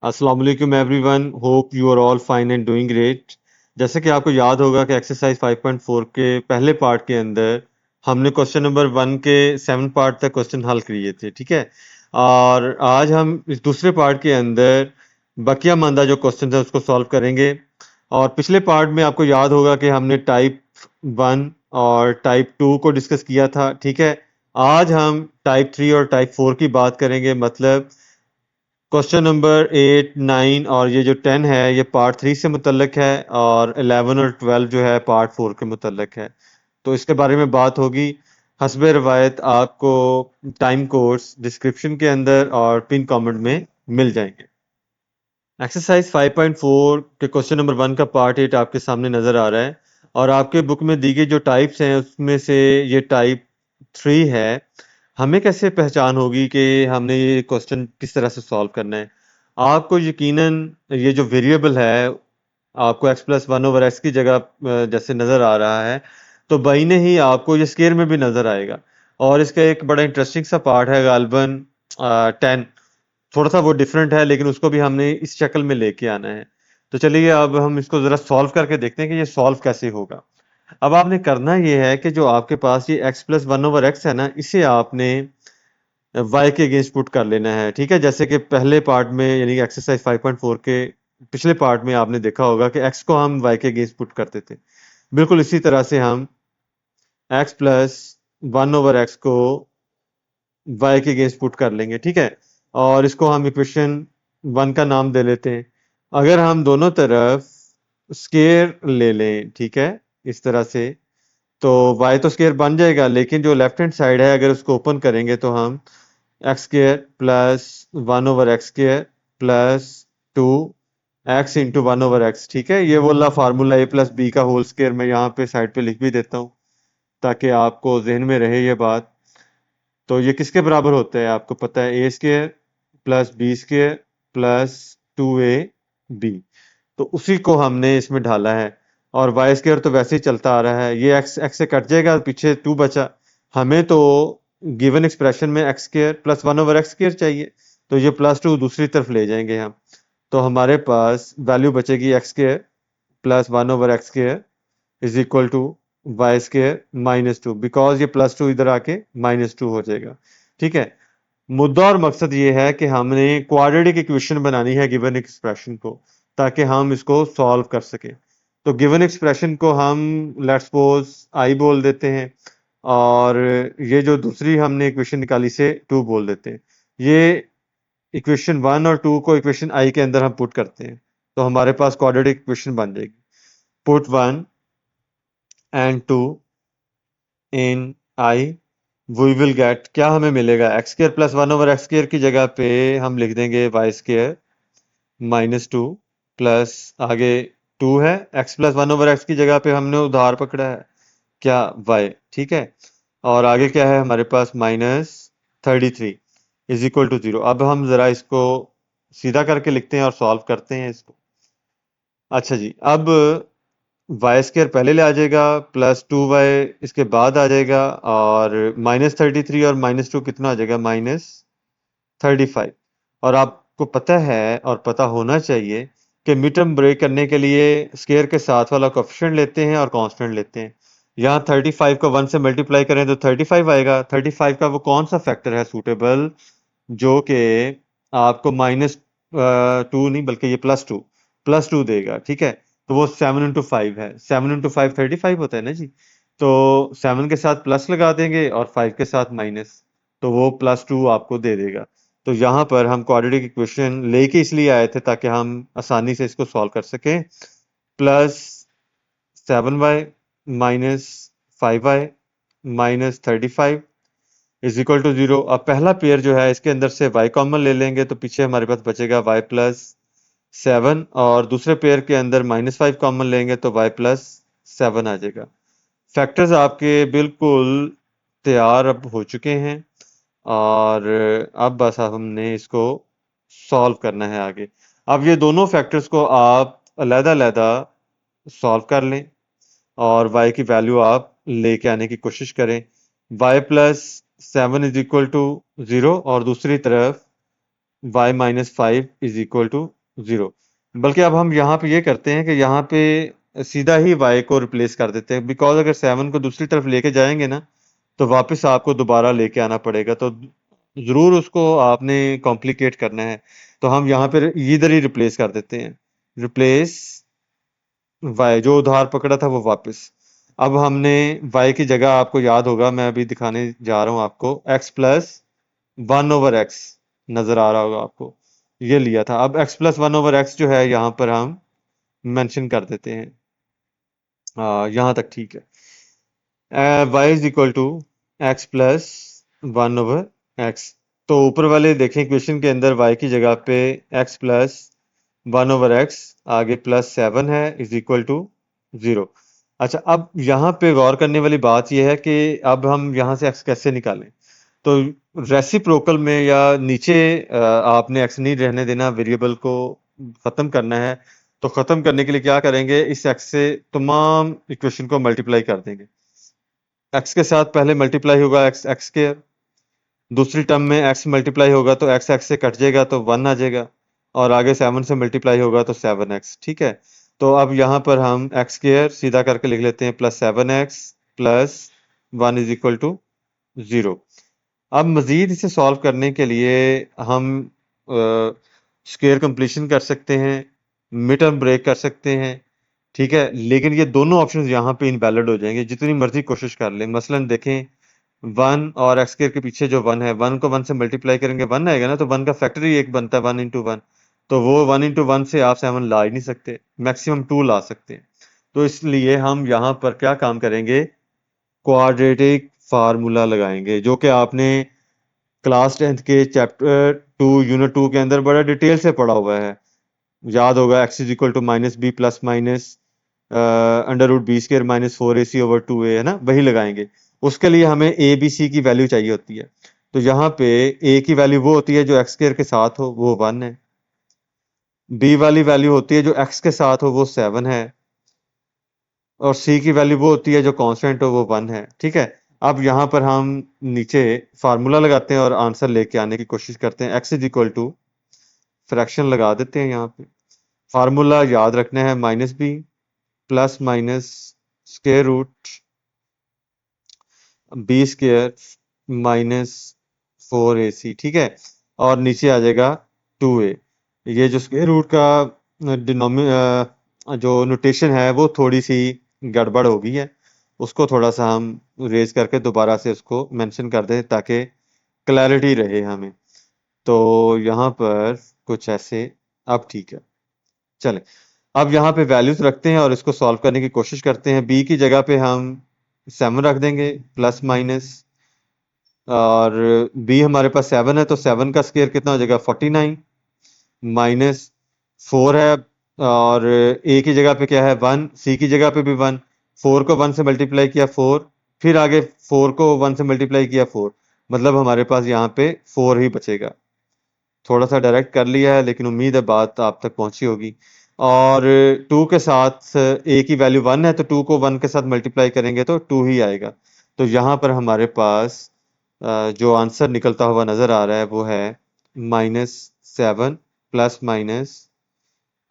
अस्सलाम वालेकुम everyone, hope you are all fine and doing great. जैसे कि आपको याद होगा कि एक्सरसाइज 5.4 के पहले पार्ट के अंदर हमने क्वेश्चन नंबर 1 के 7 पार्ट तक क्वेश्चन हल किए थे, ठीक है। और आज हम इस दूसरे पार्ट के अंदर बकिया मानदा जो क्वेश्चन है उसको सॉल्व करेंगे। और पिछले पार्ट में आपको याद होगा कि हमने टाइप 1 और टाइप 2 को डिस्कस किया था, ठीक है। आज हम टाइप 3 और टाइप 4 की बात करेंगे, मतलब क्वेश्चन नंबर 8, 9 और ये जो 10 है ये पार्ट 3 से मुतल्लिक है, और 11 और 12 जो है पार्ट 4 के मुतल्लिक है। तो इसके बारे में बात होगी। हस्बे रवायत आपको टाइम कोर्स डिस्क्रिप्शन के अंदर और पिन कमेंट में मिल जाएंगे। एक्सरसाइज 5.4 के क्वेश्चन नंबर 1 का पार्ट 8 आपके सामने नज़र आ रहा है, और आपके बुक में दी गई जो टाइप्स हैं उसमें से ये टाइप 3 है। हमें कैसे पहचान होगी कि हमने ये क्वेश्चन किस तरह से सॉल्व करना है? आपको यकीनन ये जो वेरिएबल है आपको x प्लस 1/x की जगह जैसे नज़र आ रहा है, तो बाई ने ही आपको ये स्केयर में भी नज़र आएगा। और इसका एक बड़ा इंटरेस्टिंग सा पार्ट है गालबन 10, थोड़ा सा वो डिफरेंट है लेकिन उसको भी हमने इस शक्ल में लेके आना है। तो चलिए अब हम इसको ज़रा सॉल्व करके देखते हैं कि ये सॉल्व कैसे होगा। अब आपने करना ये है कि जो आपके पास ये x प्लस 1/x है ना, इसे आपने y के अगेंस्ट पुट कर लेना है, ठीक है। जैसे कि पहले पार्ट में यानी एक्सरसाइज 5.4 के पिछले पार्ट में आपने देखा होगा कि x को हम y के अगेंस्ट पुट करते थे। बिल्कुल इसी तरह से हम x प्लस 1/x को y के अगेंस्ट पुट कर लेंगे, ठीक है। और इसको हम इक्वेशन 1 का नाम दे लेते हैं। अगर हम दोनों तरफ स्केयर ले लें, ठीक है, इस तरह से, तो y तो स्केयर बन जाएगा, लेकिन जो लेफ्ट हैंड साइड है अगर उसको ओपन करेंगे तो हम x square plus 1/x square plus 2 x into 1/x, ठीक है। ये वाला फार्मूला a प्लस बी का होल स्केयर मैं यहाँ पे साइड पे लिख भी देता हूँ ताकि आपको जहन में रहे ये बात। तो ये किसके बराबर होता है? आपको पता है, A square plus B square plus 2ab। तो उसी को हमने इसमें ढाला है। और वाई स्केयर तो वैसे ही चलता आ रहा है, ये एक्स एक्स से कट जाएगा, पीछे 2 बचा। हमें तो गिवन एक्सप्रेशन में x square plus 1/x square चाहिए, तो ये प्लस 2 दूसरी तरफ ले जाएंगे हम। तो हमारे पास वैल्यू बचेगी x square plus 1/x square is equal to y square -2, because ये +2 इधर आके -2 हो जाएगा, ठीक है। मुद्दा और मकसद ये है कि हमने क्वाड्रेटिक इक्वेशन बनानी है गिवन एक्सप्रेशन को, ताकि हम इसको सॉल्व कर सकें। तो गिवन एक्सप्रेशन को हम लेट्स सपोज आई बोल देते हैं, और ये जो दूसरी हमने इक्वेशन निकाली से 2 बोल देते हैं। ये इक्वेशन 1 और 2 को इक्वेशन आई के अंदर हम पुट करते हैं, तो हमारे पास क्वाड्रेटिक इक्वेशन बन जाएगी। Put 1 and 2 in I, we will get, क्या हमें मिलेगा? X square plus 1/x square की जगह पे हम लिख देंगे वाई स्केयर -2 प्लस आगे 2 है, एक्स प्लस 1/x की जगह पे हमने उधार पकड़ा है क्या? वाई, ठीक है। और आगे क्या है हमारे पास? -33 इज इक्वल टू 0। अब हम जरा इसको सीधा करके लिखते हैं और सॉल्व करते हैं इसको। अच्छा जी, अब वाई स्केयर पहले ले आ जाएगा, +2y इसके बाद आ जाएगा, और -33 और -2 कितना आ जाएगा? -35। और आपको पता है और पता होना चाहिए कि मिड टर्म ब्रेक करने के लिए स्केयर के साथ वाला कोएफिशिएंट लेते हैं और कांस्टेंट लेते हैं। यहाँ 35 को 1 से मल्टीप्लाई करें तो 35 आएगा। 35 का वो कौन सा फैक्टर है सूटेबल जो कि आपको -2 नहीं बल्कि ये +2 देगा, ठीक है। तो वो 7 इंटू 5 है, 7 इंटू 5 35 होता है ना जी। तो 7 के साथ प्लस लगा देंगे और 5 के साथ माइनस, तो वो +2 आपको दे देगा। तो यहाँ पर हम क्वाड्रेटिक इक्वेशन लेके इसलिए आए थे ताकि हम आसानी से इसको सॉल्व कर सकें। +7y -5y -35 is equal to 0। अब पहला पेयर जो है इसके अंदर से y कॉमन ले लेंगे तो पीछे हमारे पास बचेगा y +7, और दूसरे पेयर के अंदर -5 कॉमन लेंगे तो y +7 आ जाएगा। फैक्टर्स आपके बिल्कुल तैयार अब हो चुके हैं, और अब बस हमने इसको सॉल्व करना है आगे। अब ये दोनों फैक्टर्स को आप अलग-अलग सॉल्व कर लें और y की वैल्यू आप लेके आने की कोशिश करें। y +7 इज इक्वल टू 0, और दूसरी तरफ y minus 5 is equal to 0। बल्कि अब हम यहाँ पे ये करते हैं कि यहाँ पे सीधा ही y को रिप्लेस कर देते हैं, बिकॉज अगर 7 को दूसरी तरफ लेके जाएंगे ना तो वापस आपको दोबारा लेके आना पड़ेगा, तो जरूर उसको आपने कॉम्प्लिकेट करना है। तो हम यहाँ पे इधर ही रिप्लेस कर देते हैं, रिप्लेस y, जो उधार पकड़ा था वो वापस। अब हमने y की जगह, आपको याद होगा, मैं अभी दिखाने जा रहा हूँ आपको, x प्लस 1/x नजर आ रहा होगा आपको, ये लिया था। अब x प्लस 1/x जो है यहाँ पर हम मेंशन कर देते हैं। यहाँ तक ठीक है। y is equal to x plus 1/x। तो ऊपर वाले देखें इक्वेशन के अंदर y की जगह पे x प्लस 1/x, आगे प्लस 7 है, इज इक्वल टू 0। अच्छा, अब यहाँ पे गौर करने वाली बात यह है कि अब हम यहाँ से x कैसे निकालें। तो रेसिप्रोकल में या नीचे आपने x नहीं रहने देना, वेरिएबल को ख़त्म करना है। तो ख़त्म करने के लिए क्या करेंगे, इस x से तमाम इक्वेशन को मल्टीप्लाई कर देंगे। x के साथ पहले मल्टीप्लाई होगा x x के, दूसरी टर्म में x मल्टीप्लाई होगा तो x x से कट जाएगा तो 1 आ जाएगा, और आगे 7 से मल्टीप्लाई होगा तो 7x। ठीक है, तो अब यहाँ पर हम x स्क्वायर सीधा करके लिख लेते हैं, plus 7x plus 1 is equal to 0। अब मजीद इसे सॉल्व करने के लिए हम स्क्वायर कंप्लीशन कर सकते हैं, मिड टर्म ब्रेक कर सकते हैं। ठीक है, लेकिन ये दोनों ऑप्शंस यहाँ पे इनवैलिड हो जाएंगे, जितनी मर्जी कोशिश कर लें। मसलन देखें, 1 और एक्स स्क्वायर के पीछे जो 1 है, 1 को 1 से मल्टीप्लाई करेंगे 1 आएगा ना, तो 1 का फैक्टर ही एक बनता है, 1 इंटू 1। तो वो 1 इंटू 1 से आप 7 ला ही नहीं सकते, मैक्सिमम 2 ला सकते हैं। तो इसलिए हम यहाँ पर क्या काम करेंगे, क्वाड्रेटिक फार्मूला लगाएंगे, जो कि आपने क्लास 10th के चैप्टर 2 यूनिट 2 के अंदर बड़ा डिटेल से पढ़ा हुआ है। याद होगा, x is equal to minus b plus minus under root b square minus 4ac over 2a, है ना, वही लगाएंगे। उसके लिए हमें ए बी सी की वैल्यू चाहिए होती है। तो यहाँ पे ए की वैल्यू वो होती है जो एक्स स्क्र के साथ हो, वो 1 है। बी वाली वैल्यू होती है जो एक्स के साथ हो, वो 7 है। और सी की वैल्यू वो होती है जो कांस्टेंट हो, वो 1 है। ठीक है, अब यहाँ पर हम नीचे फार्मूला लगाते हैं और आंसर लेके आने की कोशिश करते हैं। X is equal to, fraction लगा देते हैं यहाँ पे। फार्मूला याद रखना है, minus b plus minus square root b square minus 4ac। ठीक है, और नीचे आ जाएगा 2a। ये जो स्क्वायर रूट का जो नोटेशन है वो थोड़ी सी गड़बड़ हो गई है, उसको थोड़ा सा हम रेज करके दोबारा से उसको मेंशन कर दें ताकि क्लैरिटी रहे हमें। तो यहाँ पर कुछ ऐसे, अब ठीक है। चलें, अब यहाँ पे वैल्यूज रखते हैं और इसको सॉल्व करने की कोशिश करते हैं। बी की जगह पे हम 7 रख देंगे प्लस माइनस, और बी हमारे पास 7 है तो 7 का स्क्वायर कितना हो जाएगा, 49 माइनस 4 है, और ए की जगह पे क्या है, 1, सी की जगह पे भी 1। 4 को 1 से मल्टीप्लाई किया 4, फिर आगे 4 को 1 से मल्टीप्लाई किया 4, मतलब हमारे पास यहाँ पे 4 ही बचेगा। थोड़ा सा डायरेक्ट कर लिया है, लेकिन उम्मीद है बात आप तक पहुंची होगी। और 2 के साथ ए की वैल्यू 1 है तो 2 को 1 के साथ मल्टीप्लाई करेंगे तो 2 ही आएगा। तो यहाँ पर हमारे पास जो आंसर निकलता हुआ नजर आ रहा है वो है -7 प्लस माइनस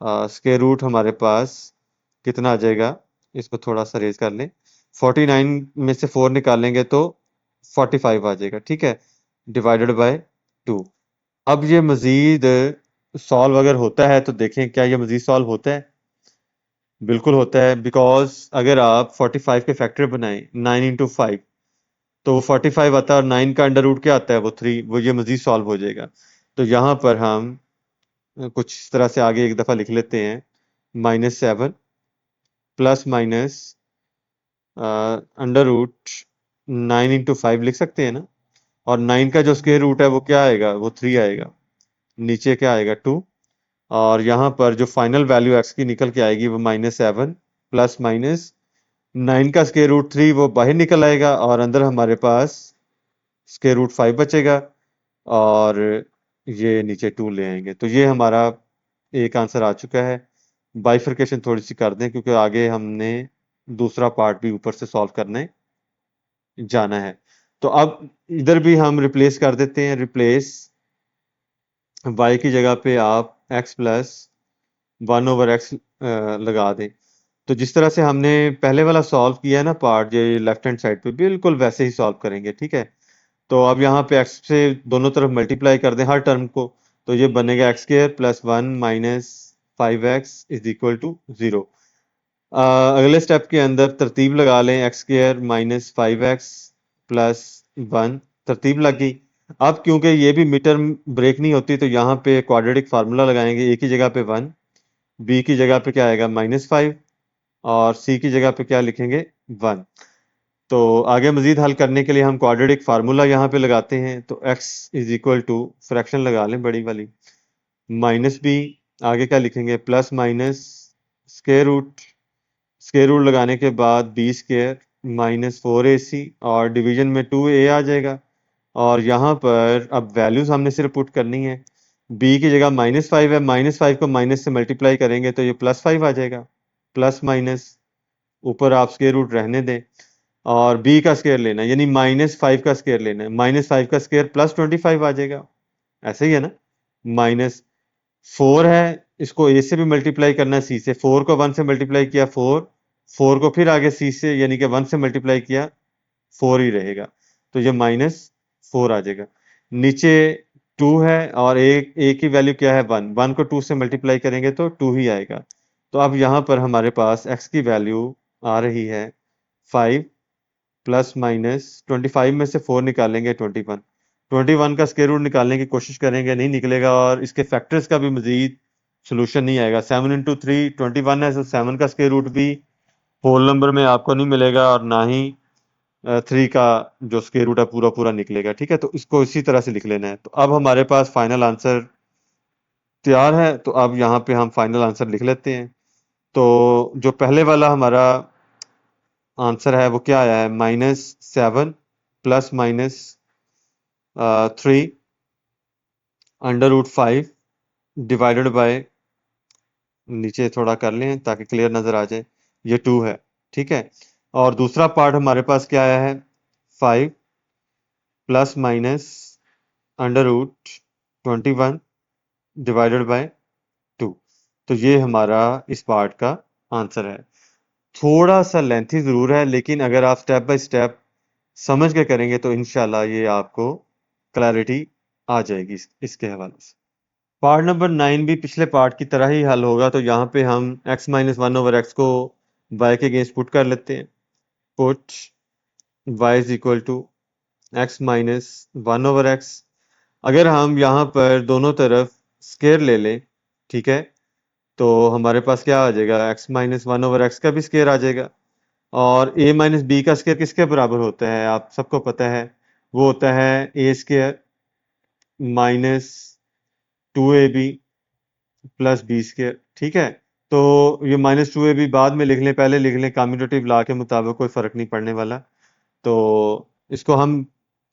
स्क्वायर रूट, हमारे पास कितना आ जाएगा, इसको थोड़ा सा रेज कर लें, 49 में से 4 निकालेंगे तो 45 आ जाएगा। ठीक है, डिवाइडेड बाय 2। अब ये मजीद सॉल्व अगर होता है तो देखें, क्या ये मजीद सॉल्व होता है? बिल्कुल होता है, बिकॉज अगर आप 45 के फैक्टर बनाएं 9 इंटू 5, तो वो 45 आता है, और 9 का अंडर रूट क्या आता है, वो 3, वो ये मजीद सॉल्व हो जाएगा। तो यहाँ पर हम कुछ इस तरह से आगे एक दफ़ा लिख लेते हैं, -7 plus minus under root 9 into 5 लिख सकते हैं ना, और 9 का जो स्क्वायर रूट है वो क्या आएगा, वो 3 आएगा, नीचे क्या आएगा, 2। और यहाँ पर जो फाइनल वैल्यू एक्स की निकल के आएगी वो -7 प्लस माइनस 9 का स्क्वायर रूट 3, वो बाहर निकल आएगा, और अंदर हमारे पास स्क्वायर रूट 5 बचेगा, और ये नीचे 2 ले आएंगे। तो ये हमारा एक आंसर आ चुका है। बाइफर्केशन थोड़ी सी कर दें क्योंकि आगे हमने दूसरा पार्ट भी ऊपर से सॉल्व करने जाना है। तो अब इधर भी हम रिप्लेस कर देते हैं, रिप्लेस y की जगह पे आप x प्लस 1/x लगा दें। तो जिस तरह से हमने पहले वाला सॉल्व किया है ना पार्ट, ये लेफ्ट हैंड साइड पे बिल्कुल वैसे ही सॉल्व करेंगे, ठीक है। तो अब यहाँ पे x से दोनों तरफ मल्टीप्लाई कर दें हर टर्म को, तो ये बनेगा x square plus 1 minus 5x is equal to 0। अगले स्टेप के अंदर तरतीब लगा लें, x square minus 5x plus 1, तरतीब लग गई। अब क्योंकि ये भी मिड टर्म ब्रेक नहीं होती, तो यहाँ पे क्वाड्रेटिक फार्मूला लगाएंगे। ए की जगह पे 1, बी की जगह पे क्या आएगा -5, और सी की जगह पे क्या लिखेंगे 1। तो आगे मजीद हल करने के लिए हम क्वाड्रेटिक फार्मूला यहाँ पे लगाते हैं। तो x is equal to, fraction लगा लें बड़ी वाली, माइनस बी, आगे क्या लिखेंगे plus minus square root, square root लगाने के बाद बी स्क्वायर माइनस 4ac, और डिवीजन में 2a आ जाएगा। और यहाँ पर अब वैल्यूज हमने सिर्फ पुट करनी है। b की जगह -5 है, -5 को माइनस से मल्टीप्लाई करेंगे तो ये +5 आ जाएगा। प्लस माइनस ऊपर आप स्क्वायर रूट रहने दें, और b का स्क्वायर लेना है, यानी -5 का स्क्वायर लेना है। -5 का स्क्वायर +25 आ जाएगा, ऐसे ही है ना। -4 है, इसको a से भी मल्टीप्लाई करना है, c से। 4 को 1 से मल्टीप्लाई किया 4, 4 को फिर आगे c से यानी कि 1 से मल्टीप्लाई किया, 4 ही रहेगा, तो ये -4 आ जाएगा। नीचे 2 है, और a की वैल्यू क्या है 1, 1 को 2 से मल्टीप्लाई करेंगे तो 2 ही आएगा। तो अब यहाँ पर हमारे पास x की वैल्यू आ रही है 5 प्लस माइनस 25 में से 4 निकालेंगे 21, 21 का स्क्वायर रूट निकालने की कोशिश करेंगे, नहीं निकलेगा, और इसके फैक्टर्स का भी मजीद सोल्यूशन नहीं आएगा। 7 इंटू 3 21 है, तो 7 का स्क्वायर रूट भी होल नंबर में आपको नहीं मिलेगा, और ना ही 3 का जो स्क्वायर रूट है पूरा पूरा निकलेगा, ठीक है। तो इसको इसी तरह से लिख लेना है। तो अब हमारे पास फाइनल आंसर तैयार है, तो अब यहाँ पे हम फाइनल आंसर लिख लेते हैं। तो जो पहले वाला हमारा आंसर है वो क्या आया है, -7 प्लस माइनस 3 √5 डिवाइडेड बाय, नीचे थोड़ा कर लें ताकि क्लियर नजर आ जाए, ये 2 है, ठीक है। और दूसरा पार्ट हमारे पास क्या आया है, 5 प्लस माइनस √21 डिवाइडेड बाय 2। तो ये हमारा इस पार्ट का आंसर है। थोड़ा सा लेंथी ज़रूर है, लेकिन अगर आप स्टेप बाय स्टेप समझ के करेंगे तो इंशाल्लाह ये आपको क्लैरिटी आ जाएगी इसके हवाले से। पार्ट नंबर 9 भी पिछले पार्ट की तरह ही हल होगा। तो यहाँ पे हम x-1/x को y के अगेंस्ट पुट कर लेते हैं। Put y is equal to x-1/x। अगर हम यहाँ पर दोनों तरफ स्क्वायर ले लें, ठीक है, तो हमारे पास क्या आ जाएगा, x-1/x का भी स्क्वायर आ जाएगा। और a माइनस बी का स्क्वायर किसके बराबर होता है, आप सबको पता है, वो होता है a square minus 2ab plus b square, ठीक है। तो ये -2ab बाद में लिख लें, पहले लिख लें, कम्यूटेटिव लॉ के मुताबिक कोई फर्क नहीं पड़ने वाला। तो इसको हम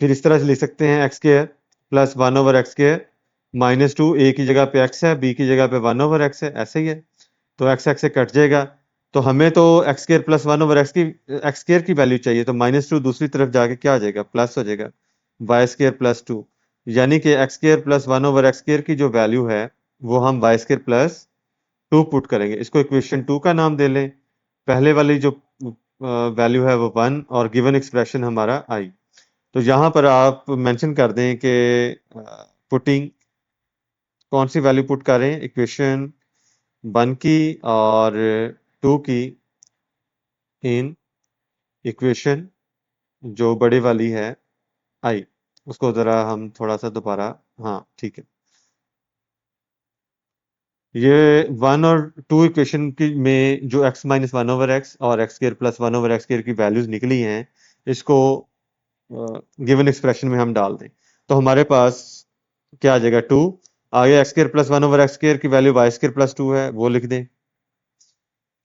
फिर इस तरह से लिख सकते हैं, x square plus 1/x square -2, a की जगह पे x है, b की जगह पे 1/x है, ऐसे ही है। तो एक्स एक्स से कट जाएगा, तो हमें तो एक्स स्क्वायर प्लस 1/x की, एक्स स्क्वायर की वैल्यू चाहिए, तो -2 दूसरी तरफ जाके क्या आ जाएगा, प्लस हो जाएगा, वाई स्क्वायर प्लस 2। यानी कि x square plus 1/x square की जो वैल्यू है वो हम वाई स्क्वायर प्लस 2 पुट करेंगे। इसको इक्वेशन 2 का नाम दे लें। पहले वाली जो वैल्यू है वो 1, और गिवन एक्सप्रेशन हमारा आई। तो यहाँ पर आप मेंशन कर दें कि पुटिंग कौन सी वैल्यू पुट करें, इक्वेशन 1 की और 2 की इन इक्वेशन जो बड़े वाली है आई। उसको ज़रा हम थोड़ा सा दोबारा, हाँ ठीक है। ये 1 और 2 इक्वेशन की में जो x-1/x और x square plus 1/x square की वैल्यूज निकली हैं, इसको गिवन एक्सप्रेशन में हम डाल दें, तो हमारे पास क्या आ जाएगा, 2। आगे x square plus 1/x square की वैल्यू y स्क्वायर प्लस 2 है, वो लिख दें,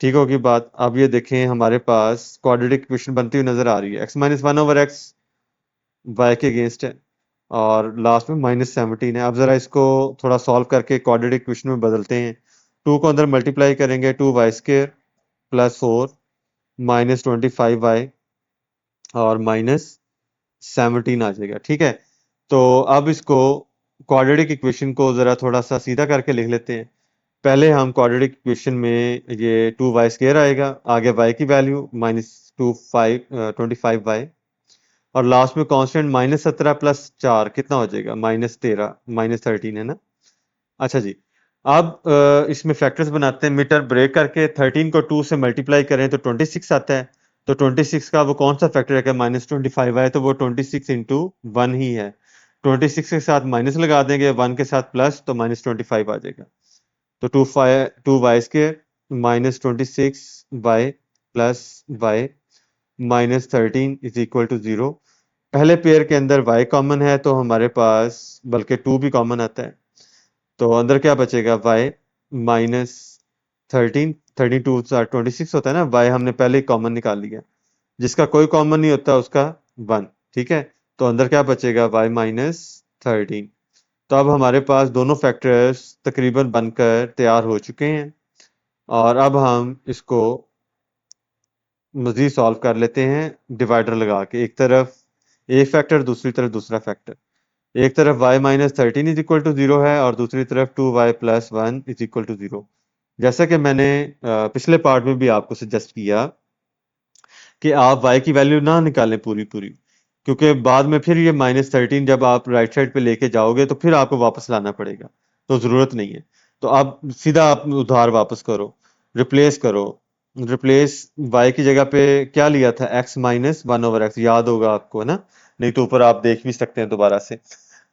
ठीक होगी बात। अब ये देखें, हमारे पास क्वाड्रेटिक इक्वेशन बनती हुई नजर आ रही है, x-1/x y के अगेंस्ट है, और लास्ट में -17 है। अब ज़रा इसको थोड़ा सॉल्व करके क्वाड्रेटिक इक्वेशन में बदलते हैं। 2 को अंदर मल्टीप्लाई करेंगे, 2y स्क्वायर प्लस 4 -25y और -17 आ जाएगा, ठीक है। तो अब इसको क्वाड्रेटिक इक्वेशन को ज़रा थोड़ा सा सीधा करके लिख लेते हैं। पहले हम क्वाड्रेटिक इक्वेशन में ये 2y स्क्वायर आएगा, आगे y की वैल्यू -25y और लास्ट में कांस्टेंट -17 प्लस 4 कितना हो जाएगा -13 -13 है ना। अच्छा जी, अब इसमें फैक्टर्स बनाते हैं। मीटर ब्रेक करके 13 को 2 से मल्टीप्लाई करें तो 26 आता है। तो 26 का वो कौन सा फैक्टर है कि -25 है, तो वो 26 इंटू 1 ही है। 26 के साथ माइनस लगा देंगे, 1 के साथ प्लस, तो -25 आ जाएगा। तो 2y square -26y plus y -13 is equal to 0। पहले पेयर के अंदर y कॉमन है तो हमारे पास बल्कि 2 भी कॉमन आता है, तो अंदर क्या बचेगा y -13, 32 होता है ना, y हमने पहले ही कॉमन निकाल लिया, जिसका कोई कॉमन नहीं होता उसका 1। ठीक है, तो अंदर क्या बचेगा y -13। तो अब हमारे पास दोनों फैक्टर्स तकरीबन बनकर तैयार हो चुके हैं और अब हम इसको मजीद सॉल्व कर लेते हैं डिवाइडर लगा के। एक तरफ एक फैक्टर, दूसरी तरफ दूसरा फैक्टर। एक तरफ y -13 इज इक्वल टू 0 है और दूसरी तरफ 2y + 1 इज इक्वल टू 0। जैसा कि मैंने पिछले पार्ट में भी आपको सजेस्ट किया कि आप y की वैल्यू ना निकालें पूरी पूरी, क्योंकि बाद में फिर ये -13 जब आप राइट साइड पे लेके जाओगे तो फिर आपको वापस लाना पड़ेगा, तो ज़रूरत नहीं है। तो आप सीधा आप उधार वापस करो, रिप्लेस करो। रिप्लेस y की जगह पे क्या लिया था, x - 1/x, याद होगा आपको है ना, नहीं तो ऊपर आप देख भी सकते हैं दोबारा से।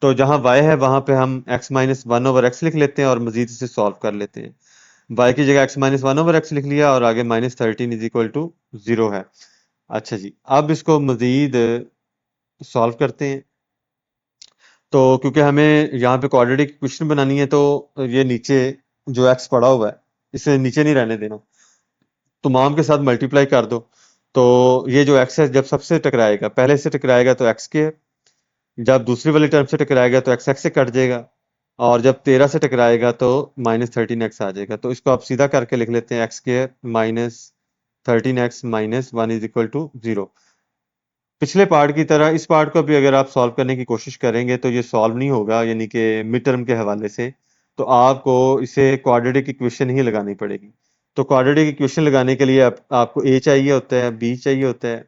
तो जहाँ y है वहां पे हम x - 1/x लिख लेते हैं और मजीद इसे सॉल्व कर लेते हैं। y की जगह x - 1/x लिख लिया और आगे -13 इज इक्वल टू 0 है। अच्छा जी, अब इसको मजीद सॉल्व करते हैं। तो क्योंकि हमें यहाँ पे क्वाड्रेटिक इक्वेशन बनानी है, तो ये नीचे जो x पड़ा हुआ है इसे नीचे नहीं रहने देना, तमाम के साथ मल्टीप्लाई कर दो। तो ये जो x है जब सबसे टकराएगा, पहले से टकराएगा तो x स्क्वायर, जब दूसरी वाली टर्म से टकराएगा तो x से कट जाएगा, और जब 13 से टकराएगा तो -13x आ जाएगा। तो इसको आप सीधा करके लिख लेते हैं, x square -13x - 1 is equal to 0। पिछले पार्ट की तरह इस पार्ट को भी अगर आप सॉल्व करने की कोशिश करेंगे तो ये सॉल्व नहीं होगा, यानी कि मिड टर्म के हवाले से। तो आपको इसे क्वाड्रेटिक इक्वेशन ही लगानी पड़ेगी। तो क्वाड्रेटिक इक्वेशन लगाने के लिए आपको a चाहिए होता है, b चाहिए होता है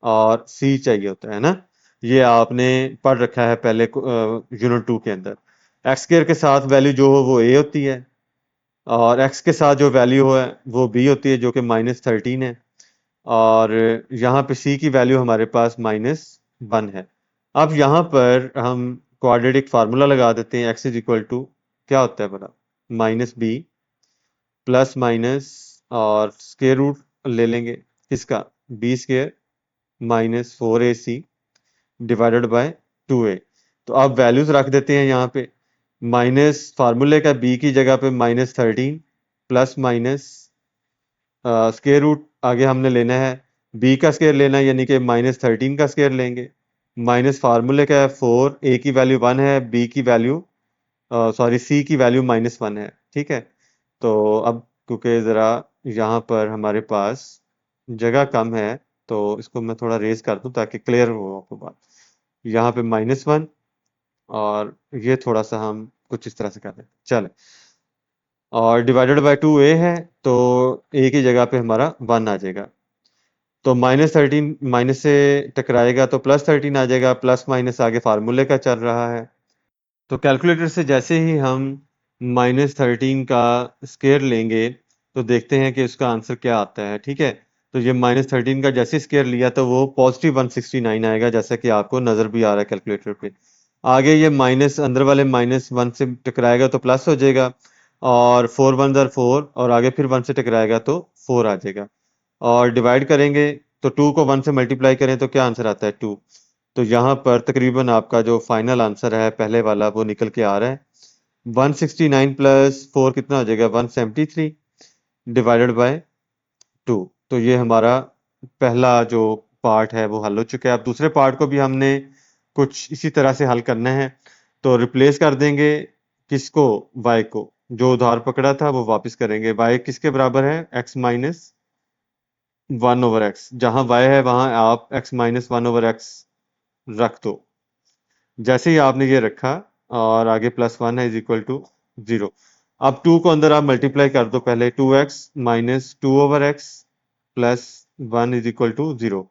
और c चाहिए होता है ना। ये आपने पढ़ रखा है पहले यूनिट 2 के अंदर। एक्स स्क्वायर के साथ वैल्यू जो हो वो a होती है और x के साथ जो वैल्यू है वो b होती है, जो कि -13 है। और यहाँ पे c की वैल्यू हमारे पास -1 है। अब यहाँ पर हम क्वाड्रेटिक फार्मूला लगा देते हैं, x इज इक्वल टू क्या होता है बड़ा, -b प्लस माइनस और स्क्वायर रूट ले लेंगे किसका, b square -4ac divided by 2a। तो अब वैल्यूज रख देते हैं यहाँ पे, माइनस फार्मूले का b की जगह पे -13 प्लस माइनस स्क्वायर रूट आगे हमने लेना है, b का स्क्वायर लेना है, यानी कि -13 का स्क्वायर लेंगे, माइनस फार्मूले का है 4, a की वैल्यू 1 है, b की वैल्यू सॉरी c की वैल्यू -1 है। ठीक है, तो अब क्योंकि ज़रा यहाँ पर हमारे पास जगह कम है तो इसको मैं थोड़ा रेज कर दूं ताकि क्लियर हो आपको बात। यहाँ पे -1 और ये थोड़ा सा हम कुछ इस तरह से कर दें, चले, और डिवाइडेड बाय 2a है, तो a की जगह पे हमारा 1 आ जाएगा। तो -13 माइनस से टकराएगा तो +13 आ जाएगा, प्लस माइनस आगे फार्मूले का चल रहा है। तो कैलकुलेटर से जैसे ही हम -13 का स्क्वायर लेंगे तो देखते हैं कि उसका आंसर क्या आता है। ठीक है, तो ये -13 का जैसे स्क्वायर लिया तो वो +169 आएगा, जैसा कि आपको नज़र भी आ रहा है कैलकुलेटर पे। आगे ये माइनस अंदर वाले -1 से टकराएगा तो प्लस हो जाएगा, और 4 1 ज़र 4 और आगे फिर 1 से टकराएगा तो 4 आ जाएगा। और डिवाइड करेंगे तो 2 को 1 से मल्टीप्लाई करें तो क्या आंसर आता है, 2। तो यहाँ पर तकरीबन आपका जो फाइनल आंसर है पहले वाला वो निकल के आ रहा है, 169 प्लस 4 कितना हो जाएगा, 173 डिवाइडेड बाय 2। तो ये हमारा पहला जो पार्ट है वो हल हो चुका है। अब दूसरे पार्ट को भी हमने कुछ इसी तरह से हल करना है। तो रिप्लेस कर देंगे किसको, y को, जो उधार पकड़ा था वो वापस करेंगे। y किसके बराबर है, x - 1/x, जहां y है वहां आप x - 1/x रख दो। जैसे ही आपने ये रखा और आगे +1 है इज इक्वल टू 0। अब 2 को अंदर आप मल्टीप्लाई कर दो पहले, 2x minus 2/x plus 1 is equal to 0।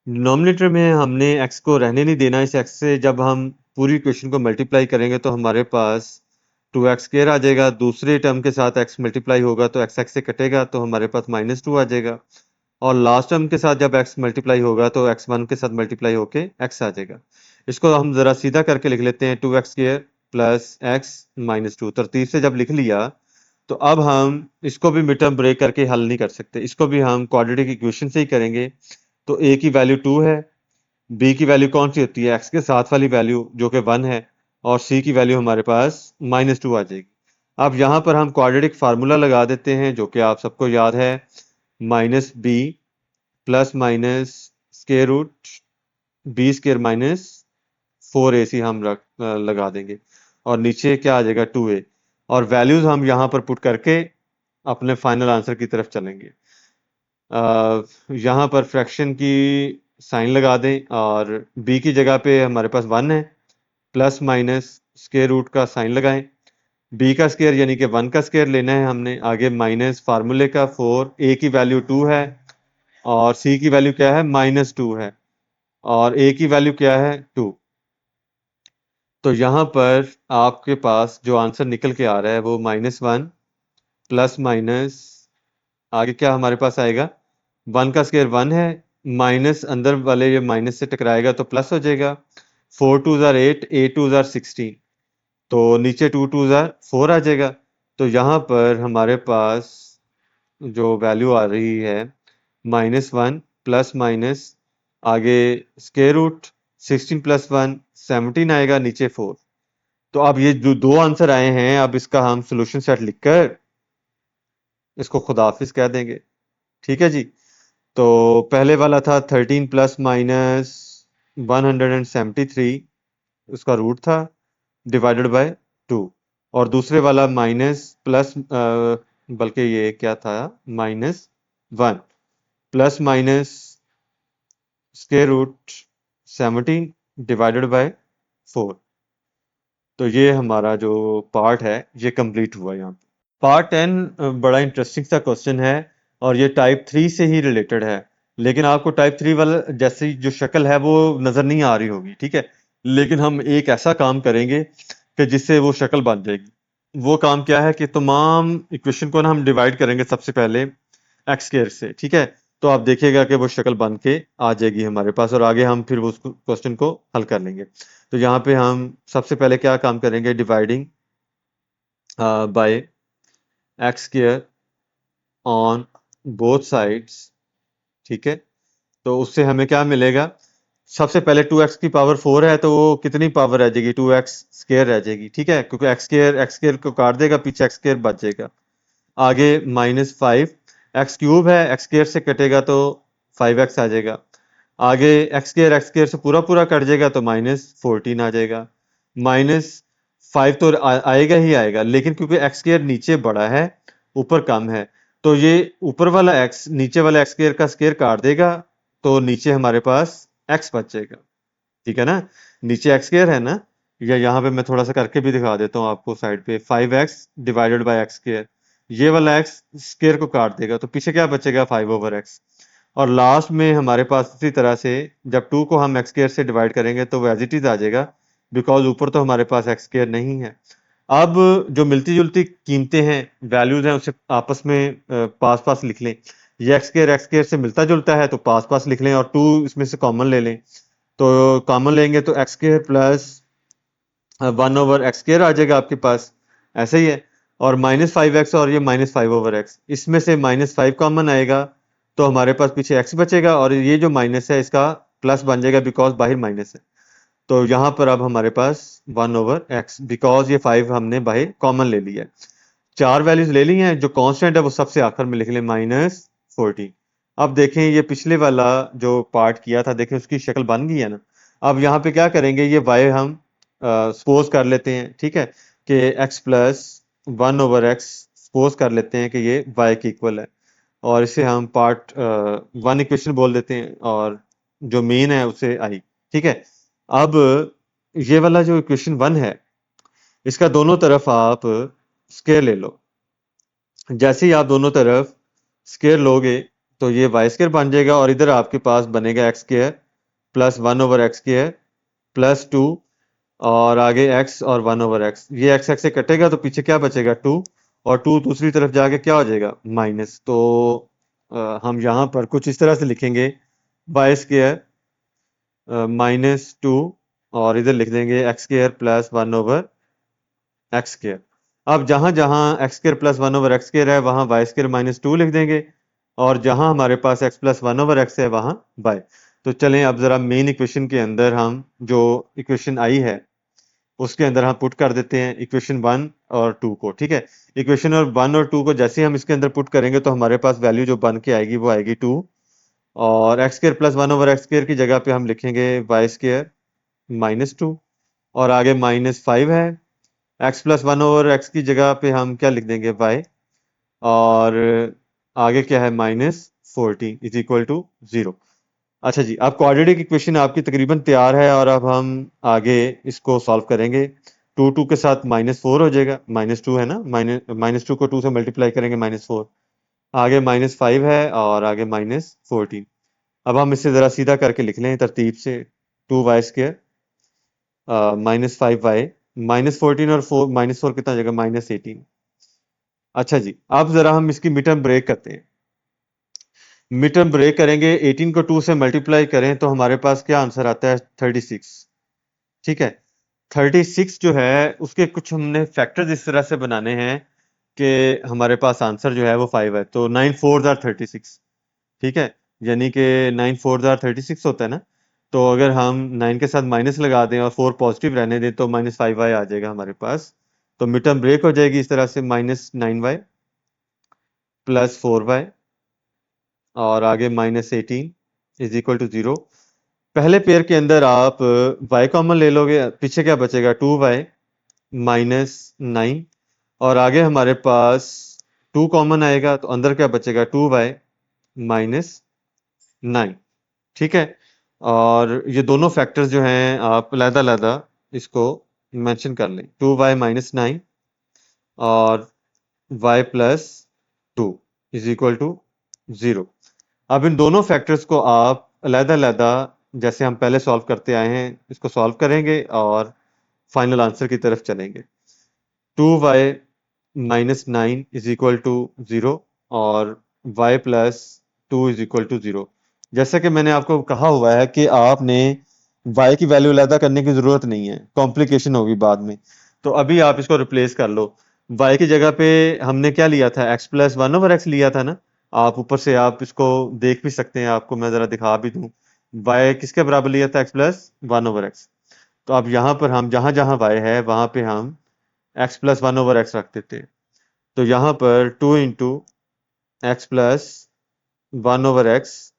Denominator में हमने x को रहने नहीं देना। इस x से जब हम पूरी इक्वेशन को मल्टीप्लाई करेंगे तो हमारे पास 2x² आ जाएगा। दूसरे टर्म के साथ x मल्टीप्लाई होगा तो x से कटेगा तो हमारे पास -2 आ जाएगा। और लास्ट टर्म के साथ जब x मल्टीप्लाई होगा तो x1 के साथ मल्टीप्लाई होके x आ जाएगा। इसको हम ज़रा सीधा करके लिख लेते हैं, 2x² प्लस x -2। तरतीब से जब लिख लिया तो अब हम इसको भी मिड टर्म ब्रेक करके हल नहीं कर सकते, इसको भी हम क्वाड्रेटिक इक्वेशन से ही करेंगे। तो a की वैल्यू 2 है, b की वैल्यू कौन सी होती है, x के साथ वाली वैल्यू जो कि 1 है, और c की वैल्यू हमारे पास -2 आ जाएगी। अब यहाँ पर हम क्वाड्रेटिक फार्मूला लगा देते हैं जो कि आप सबको याद है, -b plus minus square root b² minus 4ac हम लगा देंगे, और नीचे क्या आ जाएगा 2a, और वैल्यूज हम यहाँ पर पुट करके अपने फाइनल आंसर की तरफ चलेंगे। यहाँ पर फ्रैक्शन की साइन लगा दें और b की जगह पे हमारे पास 1 है, प्लस माइनस स्क्वायर रूट का साइन लगाएं, b का स्क्वायर यानी कि 1 का स्क्वायर लेना है हमने, आगे माइनस फार्मूले का 4, a की वैल्यू 2 है और c की वैल्यू क्या है, -2 है, और a की वैल्यू क्या है 2। तो यहाँ पर आपके पास जो आंसर निकल के आ रहा है वो -1 प्लस माइनस, आगे क्या हमारे पास आएगा, 1 का स्क्वायर 1 है, माइनस अंदर वाले ये माइनस से टकराएगा तो प्लस हो जाएगा, 4 2 ज़ार 8, 8 2 ज़ार 16, तो नीचे 2 2 ज़ार 4 आ जाएगा। तो यहाँ पर हमारे पास जो वैल्यू आ रही है -1 प्लस माइनस आगे स्क्वायर रूट 16 प्लस 1 17 आएगा, नीचे 4। तो अब ये जो दो आंसर आए हैं, अब इसका हम सोल्यूशन सेट लिखकर इसको खुदाफिज कह देंगे। ठीक है जी। तो पहले वाला था 13 प्लस माइनस 173, उसका रूट था, डिवाइडेड बाय 2। और दूसरे वाला माइनस प्लस बल्कि ये क्या था, -1 plus minus square root 17 divided by 4। तो ये हमारा जो पार्ट है ये कंप्लीट हुआ यहाँ पे। पार्ट 10 बड़ा इंटरेस्टिंग सा क्वेश्चन है और ये टाइप 3 से ही रिलेटेड है, लेकिन आपको टाइप 3 वाला जैसी जो शक्ल है वो नज़र नहीं आ रही होगी, ठीक है, लेकिन हम एक ऐसा काम करेंगे कि जिससे वो शक्ल बन जाएगी। वो काम क्या है कि तमाम इक्वेशन को ना हम डिवाइड करेंगे सबसे पहले x² से, ठीक है, तो आप देखिएगा कि वो शक्ल बन के आ जाएगी हमारे पास, और आगे हम फिर उस क्वेश्चन को हल कर लेंगे। तो यहाँ पे हम सबसे पहले क्या काम करेंगे, dividing by x² on both sides, ठीक है। तो उससे हमें क्या मिलेगा, सबसे पहले 2x की पावर 4 है तो वो कितनी पावर रह जाएगी, 2x² रह जाएगी, ठीक है, क्योंकि x² को काट देगा, पीछे x² बच जाएगा। आगे -5, x³ है, x² से कटेगा तो 5x आ जाएगा। आगे x² से पूरा पूरा कट जाएगा तो -14 आ जाएगा। -5 तो आएगा ही आएगा, लेकिन क्योंकि x² नीचे बड़ा है ऊपर कम है, तो ये ऊपर वाला x नीचे वाला x² का स्क्वायर काट देगा, तो नीचे हमारे पास x बच जाएगा, ठीक है ना। नीचे x² है ना, या यहाँ पे मैं थोड़ा सा करके भी दिखा देता हूँ आपको साइड पे, 5x डिवाइडेड बाय x², ये वाला x स्क्वायर को काट देगा तो पीछे क्या बचेगा, 5/x। और लास्ट में हमारे पास इसी तरह से जब 2 को हम x² से डिवाइड करेंगे तो वो एज इट इज आ जाएगा, बिकॉज ऊपर तो हमारे पास x² नहीं है। अब जो मिलती जुलती कीमतें हैं, वैल्यूज हैं, उसे आपस में पास पास लिख लें। ये x² से मिलता जुलता है तो पास पास लिख लें, और 2 इसमें से कॉमन ले लें, तो कॉमन लेंगे तो x² प्लस 1/x² आ जाएगा आपके पास, ऐसे ही है। और -5x और ये -5/x, इसमें से -5 कॉमन आएगा तो हमारे पास पीछे x बचेगा, और ये जो माइनस है इसका प्लस बन जाएगा बिकॉज बाहर माइनस है। तो यहाँ पर अब हमारे पास 1/x, बिकॉज ये 5 हमने बाहर कॉमन ले लिया है। 4 वैल्यूज ले ली हैं, जो कांस्टेंट है वो सबसे आखिर में लिख लें, -14। अब देखें ये पिछले वाला जो पार्ट किया था, देखें उसकी शक्ल बन गई है ना। अब यहाँ पे क्या करेंगे, ये y हम सपोज कर लेते हैं, ठीक है, कि x प्लस 1/x सपोज कर लेते हैं कि ये y के इक्वल है, और इसे हम पार्ट 1 इक्वेशन बोल देते हैं, और जो मेन है उसे i, ठीक है। अब ये वाला जो इक्वेशन 1 है इसका दोनों तरफ आप स्क्वायर ले लो। जैसे ही आप दोनों तरफ स्क्वायर लोगे तो ये वाई स्क्वायर बन जाएगा और इधर आपके पास बनेगा x square plus 1/x² plus 2 और आगे x और 1/x। ये x से कटेगा तो पीछे क्या बचेगा 2 और 2 दूसरी तरफ जाके क्या हो जाएगा माइनस। तो हम यहाँ पर कुछ इस तरह से लिखेंगे वाई स्क्वायर -2 और इधर लिख देंगे एक्स स्क्वायर प्लस 1/x²। अब जहां जहां एक्स स्क्वायर प्लस 1/x² है वहां वाई स्क्वायर -2 लिख देंगे और जहां हमारे पास x प्लस 1/x है वहां y। तो चलें अब जरा मेन इक्वेशन के अंदर हम जो इक्वेशन आई है उसके अंदर हम पुट कर देते हैं इक्वेशन 1 और 2 को। ठीक है, इक्वेशन और 1 और 2 को जैसे ही हम इसके अंदर पुट करेंगे तो हमारे पास वैल्यू जो बन के आएगी वो आएगी 2 और एक्स स्क्वायर प्लस 1/x² की जगह पे हम लिखेंगे वाई स्क्वायर -2 और आगे -5 है। x प्लस 1/x की जगह पे हम क्या लिख देंगे y और आगे क्या है -14 इज इक्वल टू 0। अच्छा जी, अब क्वाड्रेटिक इक्वेशन आपकी तकरीबन तैयार है और अब हम आगे इसको सॉल्व करेंगे। 2 के साथ -4 हो जाएगा, -2 है ना, -2 को 2 से मल्टीप्लाई करेंगे -4, आगे -5 है और आगे -14। अब हम इसे ज़रा सीधा करके लिख लें तरतीब से। 2y² -5y -14 और 4 कितना हो जाएगा -18। अच्छा जी, अब ज़रा हम इसकी मिड टर्म ब्रेक करते हैं। मिड टर्म ब्रेक करेंगे, 18 को 2 से मल्टीप्लाई करें तो हमारे पास क्या आंसर आता है 36। ठीक है, 36 जो है उसके कुछ हमने फैक्टर्स इस तरह से बनाने हैं कि हमारे पास आंसर जो है वो 5 है। तो 9 4 आर 36। ठीक है, यानी कि 9 4 आर 36 होता है ना। तो अगर हम 9 के साथ माइनस लगा दें और 4 पॉजिटिव रहने दें तो -5y आ जाएगा हमारे पास। तो मिड टर्म ब्रेक हो जाएगी इस तरह से -9y प्लस 4y और आगे -18 इज इक्वल टू 0। पहले पेयर के अंदर आप y कॉमन ले लोगे, पीछे क्या बचेगा 2y -9 और आगे हमारे पास 2 कॉमन आएगा तो अंदर क्या बचेगा 2y -9। ठीक है, और ये दोनों फैक्टर्स जो हैं आप अलग-अलग इसको मेंशन कर लें। 2y -9 और y plus 2 is equal to 0। अब इन दोनों फैक्टर्स को आप अलग-अलग जैसे हम पहले सॉल्व करते आए हैं इसको सॉल्व करेंगे और फाइनल आंसर की तरफ चलेंगे। 2y -9 इज इक्वल टू 0 और y plus 2 is equal to 0। जैसा कि मैंने आपको कहा हुआ है कि आपने y की वैल्यू अलग करने की ज़रूरत नहीं है, कॉम्प्लिकेशन होगी बाद में। तो अभी आप इसको रिप्लेस कर लो। y की जगह पे हमने क्या लिया था x प्लस 1/x लिया था ना। आप ऊपर से आप इसको देख भी सकते हैं, आपको मैं ज़रा दिखा भी दूँ। y किसके बराबर लिया था x प्लस 1/x। तो अब यहाँ पर हम जहाँ जहाँ y है वहाँ पे हम x प्लस 1/x रख देते हैं। तो यहाँ पर 2 इंटू एक्स प्लस 1/x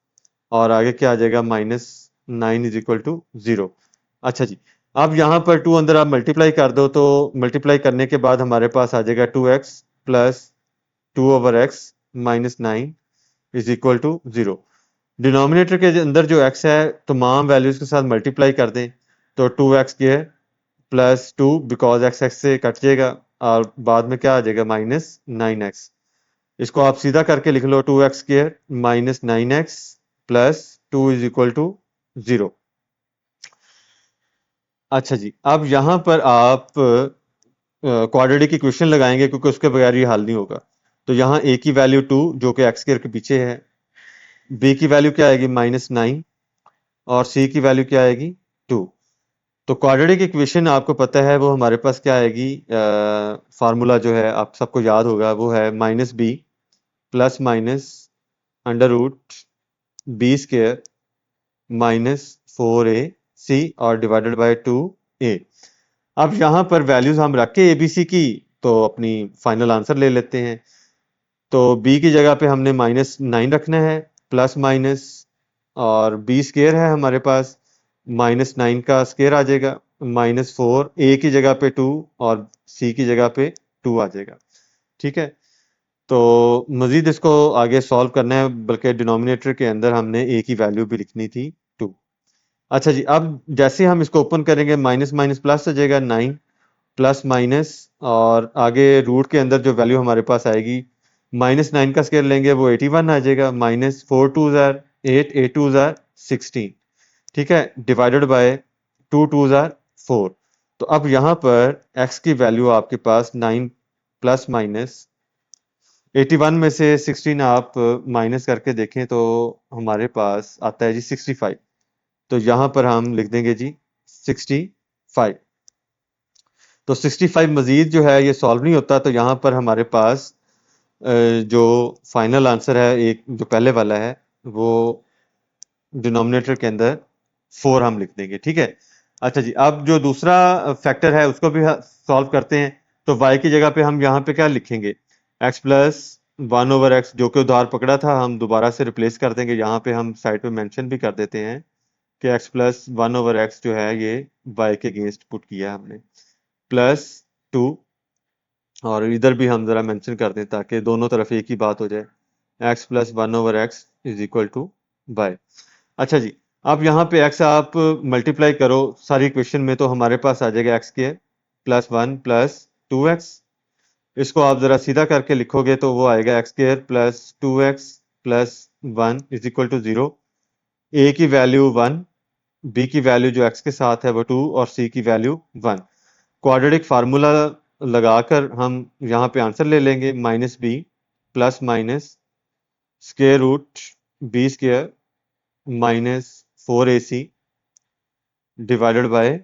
और आगे क्या आ जाएगा -9 इज इक्वल टू 0। अच्छा जी, अब यहाँ पर 2 अंदर आप मल्टीप्लाई कर दो तो मल्टीप्लाई करने के बाद हमारे पास आ जाएगा 2x plus 2/x -9 is equal to 0। Denominator के अंदर जो x है तमाम वैल्यूज के साथ मल्टीप्लाई कर दें तो 2x² प्लस 2 बिकॉज x से कट जाएगा और बाद में क्या आ जाएगा -9x। इसको आप सीधा करके लिख लो 2x² -9x plus 2 is equal to 0। अच्छा जी, अब यहाँ पर आप क्वाड्रेटिक इक्वेशन लगाएंगे क्योंकि उसके बगैर ये हल नहीं होगा। तो यहाँ a की वैल्यू 2 जो कि x² के पीछे है, b की वैल्यू क्या आएगी -9 और c की वैल्यू क्या आएगी 2। तो क्वाड्रेटिक इक्वेशन आपको पता है वो हमारे पास क्या आएगी, फार्मूला जो है आप सबको याद होगा वो है -b plus minus under root b² -4ac और डिवाइडेड बाय 2a। अब यहाँ पर वैल्यूज हम रख के abc की तो अपनी फाइनल आंसर ले लेते हैं। तो b की जगह पे हमने -9 रखना है प्लस माइनस और b² है हमारे पास, -9 का स्क्वायर आ जाएगा -4, a की जगह पे 2 और c की जगह पे 2 आ जाएगा। ठीक है, तो मजीद इसको आगे सॉल्व करना है, बल्कि डिनोमिनेटर के अंदर हमने a की वैल्यू भी लिखनी थी 2। अच्छा जी, अब जैसे हम इसको ओपन करेंगे माइनस माइनस प्लस हो जाएगा 9 प्लस माइनस, और आगे रूट के अंदर जो वैल्यू हमारे पास आएगी -9 का स्क्वायर लेंगे वो 81 आ जाएगा, -4 2 ज़ार 8 8 2 ज़ार 16, ठीक है, डिवाइडेड बाय 2 2 ज़ार 4। तो अब यहाँ पर x की वैल्यू आपके पास 9 प्लस माइनस 81 में से 16 आप माइनस करके देखें तो हमारे पास आता है जी 65। तो यहाँ पर हम लिख देंगे जी 65। तो 65 मजीद जो है ये सॉल्व नहीं होता, तो यहाँ पर हमारे पास जो फाइनल आंसर है एक जो पहले वाला है वो डिनोमिनेटर के अंदर 4 हम लिख देंगे, ठीक है। अच्छा जी, अब जो दूसरा फैक्टर है उसको भी सॉल्व करते हैं। तो y की जगह पे हम यहाँ पे क्या लिखेंगे, x प्लस 1/x, जो कि उधार पकड़ा था हम दोबारा से रिप्लेस कर देंगे। यहाँ पे हम साइड पे मेंशन भी कर देते हैं कि x प्लस 1/x जो है ये y के अगेंस्ट पुट किया है हमने, प्लस 2, और इधर भी हम जरा मेंशन कर दें ताकि दोनों तरफ एक ही बात हो जाए, x plus 1/x is equal to y. अच्छा जी, अब यहाँ पे x आप मल्टीप्लाई करो सारी इक्वेशन में तो हमारे पास आ जाएगा x square plus 1 plus 2x। इसको आप जरा सीधा करके लिखोगे तो वो आएगा x square plus 2x plus 1 is equal to 0। a की वैल्यू 1, b की वैल्यू जो x के साथ है वो 2 और c की वैल्यू 1। क्वाड्रेटिक फार्मूला लगाकर हम यहाँ पे आंसर ले लेंगे, minus b plus minus square root b square minus 4ac divided by